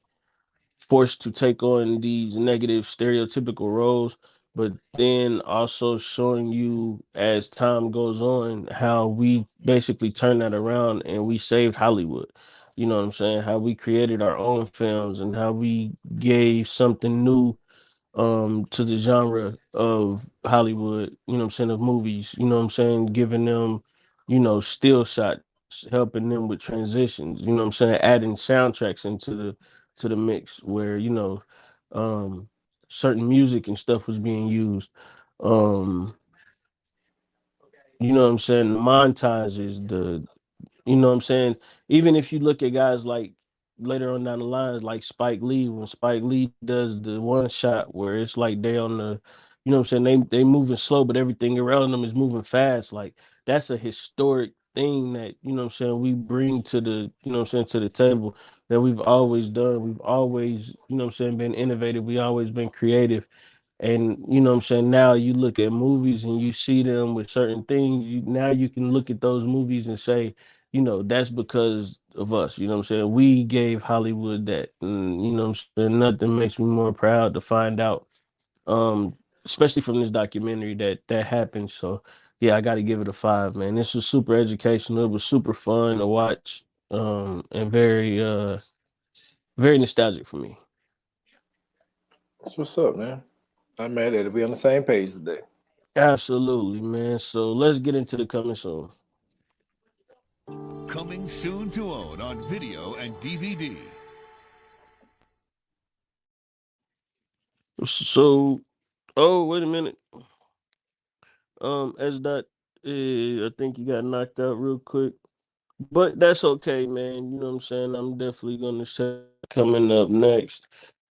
forced to take on these negative stereotypical roles, but then also showing you as time goes on how we basically turned that around and we saved Hollywood. You know what I'm saying? How we created our own films and how we gave something new to the genre of Hollywood, I'm saying, of movies, I'm saying, giving them, still shots, helping them with transitions, I'm saying, adding soundtracks into the mix where, um certain music and stuff was being used. Um, I'm saying, the montages, what I'm saying? Even if you look at guys like later on down the line, like Spike Lee, when Spike Lee does the one shot where it's like they on the, what I'm saying, they moving slow, but everything around them is moving fast. Like that's a historic thing that, what I'm saying, we bring to the, what I'm saying, to the table that we've always done. We've always, what I'm saying, been innovative. We always been creative. And what I'm saying, now you look at movies and you see them with certain things. Now you can look at those movies and say, that's because of us. You know what I'm saying? We gave Hollywood that. And, what I'm saying? Nothing makes me more proud to find out, um, especially from this documentary that happened. So yeah, I gotta give it a 5, man. This was super educational. It was super fun to watch. And very nostalgic for me. That's what's up, man. I'm mad at it. We on the same page today. Absolutely, man. So let's get into the coming soon. Coming soon to own on video and DVD. So, oh, wait a minute. As that, I think you got knocked out real quick, but that's okay, man. You know what I'm saying? I'm definitely gonna say coming up next,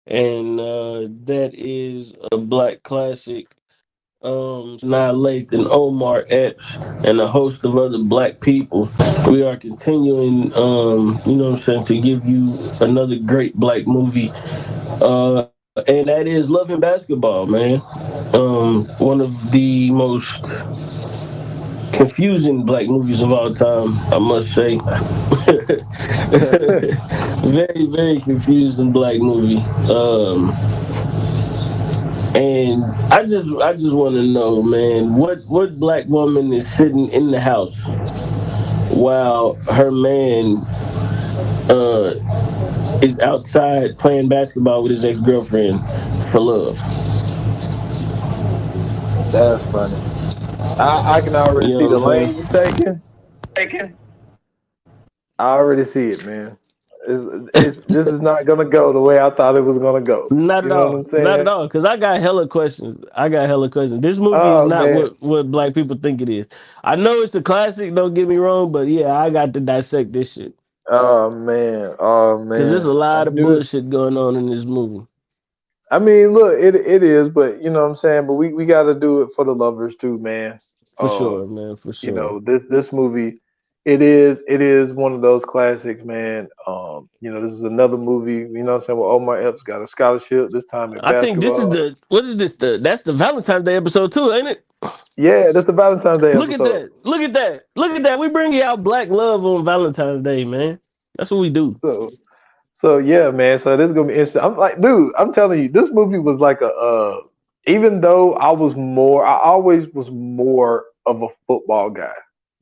and that is a black classic. Sanaa Lathan, Omar Epps, and a host of other black people. We are continuing, what I'm saying, to give you another great black movie, and that is Love and Basketball, man. One of the most confusing black movies of all time, I must say. Very, very confusing black movie. And I just want to know, man, what black woman is sitting in the house while her man uh is outside playing basketball with his ex girlfriend for love. That's funny. I can already You see know the what I'm lane you saying? taking. I already see it, man. This is not gonna go the way I thought it was gonna go. Not You at know what all. I'm Not at saying? all. Because I got hella questions. This movie is Oh not man. what black people think it is. I know it's a classic, don't get me wrong, but yeah, I got to dissect this shit. Oh man. Oh Because there's a man. I lot of knew. bullshit going on in this movie. I mean, look, it is, but you know what I'm saying. But we got to do it for the lovers too, man. For sure, man. For You sure. know, this movie, it is one of those classics, man. You know, this is another movie. You know what I'm saying? Well, Omar Epps got a scholarship this time in I think this is basketball. what is this? That's the Valentine's Day episode too, ain't it? Yeah, that's the Valentine's Day Look at episode. that. Look at that. Look at that. We bring out black love on Valentine's Day, man. That's what we do. So yeah, man. So this is gonna be interesting. I'm like, dude, I'm telling you, this movie was like even though I always was more of a football guy.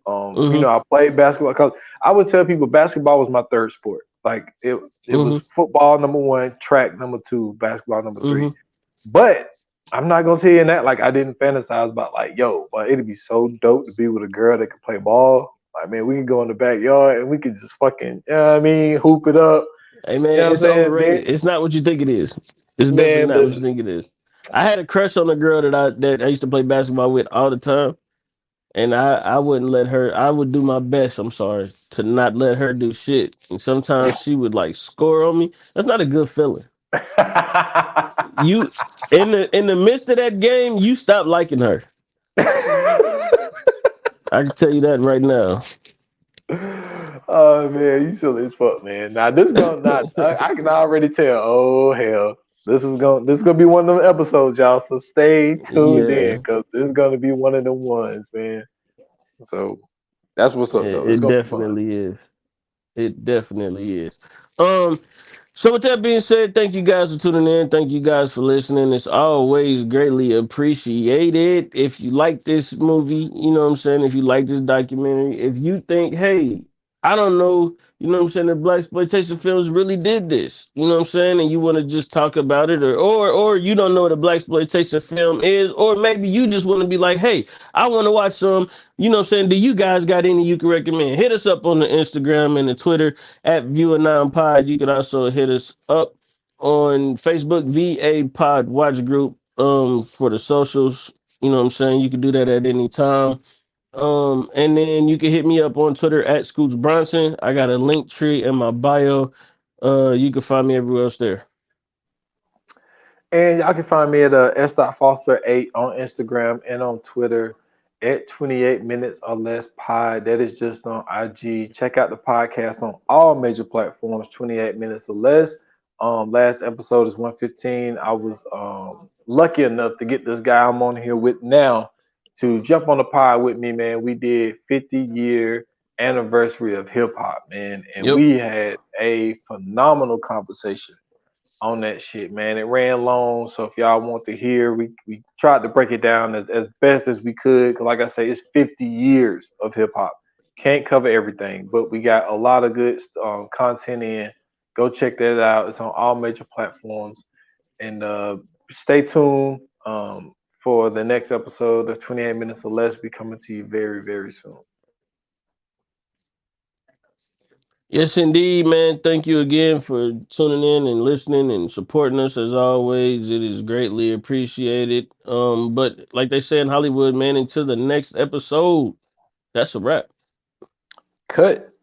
You Mm-hmm. know, I played basketball because I would tell people basketball was my third sport. Like it was Mm-hmm. football number one, track number two, basketball number three. Mm-hmm. But I'm not gonna say in that like I didn't fantasize about like, yo, but it'd be so dope to be with a girl that could play ball. Like, man, we can go in the backyard and we could just fucking, you know what I mean, hoop it up. Hey You man, know what I'm it's saying, overrated. It's not what you think it is. It's definitely man? not what you Listen, think it is. I had a crush on a girl that I used to play basketball with all the time, and I wouldn't let her. I would do my best. I'm sorry to not let her do shit. And sometimes she would like score on me. That's not a good feeling. You in the midst of that game, you stop liking her. I can tell you that right now. oh man, you silly as fuck, man. Now this gonna not. I can already tell. Oh hell, this is gonna be one of them episodes, y'all. So stay tuned in Yeah, because this is gonna be one of them ones, man. So that's what's up though. It's it gonna be fun. definitely is. It definitely is. Um, so with that being said, thank you guys for tuning in. Thank you guys for listening. It's always greatly appreciated. If you like this movie, you know what I'm saying? If you like this documentary, if you think, hey, I don't know, you know what I'm saying, the black exploitation films really did this, you know what I'm saying, and you want to just talk about it, or you don't know what a black exploitation film is, or maybe you just want to be like, hey, I want to watch some, you know what I'm saying, do you guys got any you can recommend? Hit us up on the Instagram and the Twitter at View9 Pod. You can also hit us up on Facebook, VA Pod Watch Group, for the socials. You know what I'm saying? You can do that at any time. And then you can hit me up on Twitter at Scoots Bronson. I got a link tree in my bio. You can find me everywhere else there. And y'all can find me at s.foster8 on Instagram and on Twitter at 28 minutes or less pod. That is just on IG. Check out the podcast on all major platforms, 28 minutes or less. Last episode is 115. I was lucky enough to get this guy I'm on here with now to jump on the pod with me, man. We did 50-year anniversary of hip hop, man, and Yep. we had a phenomenal conversation on that shit, man. It ran long, so if y'all want to hear, we tried to break it down as best as we could. Cause like I say, it's 50 years of hip hop. Can't cover everything, but we got a lot of good content in. Go check that out. It's on all major platforms, and stay tuned for the next episode of 28 minutes or less. Be coming to you very, very soon. Yes, indeed, man. Thank you again for tuning in and listening and supporting us as always. It is greatly appreciated. But like they say in Hollywood, man, until the next episode, that's a wrap. Cut.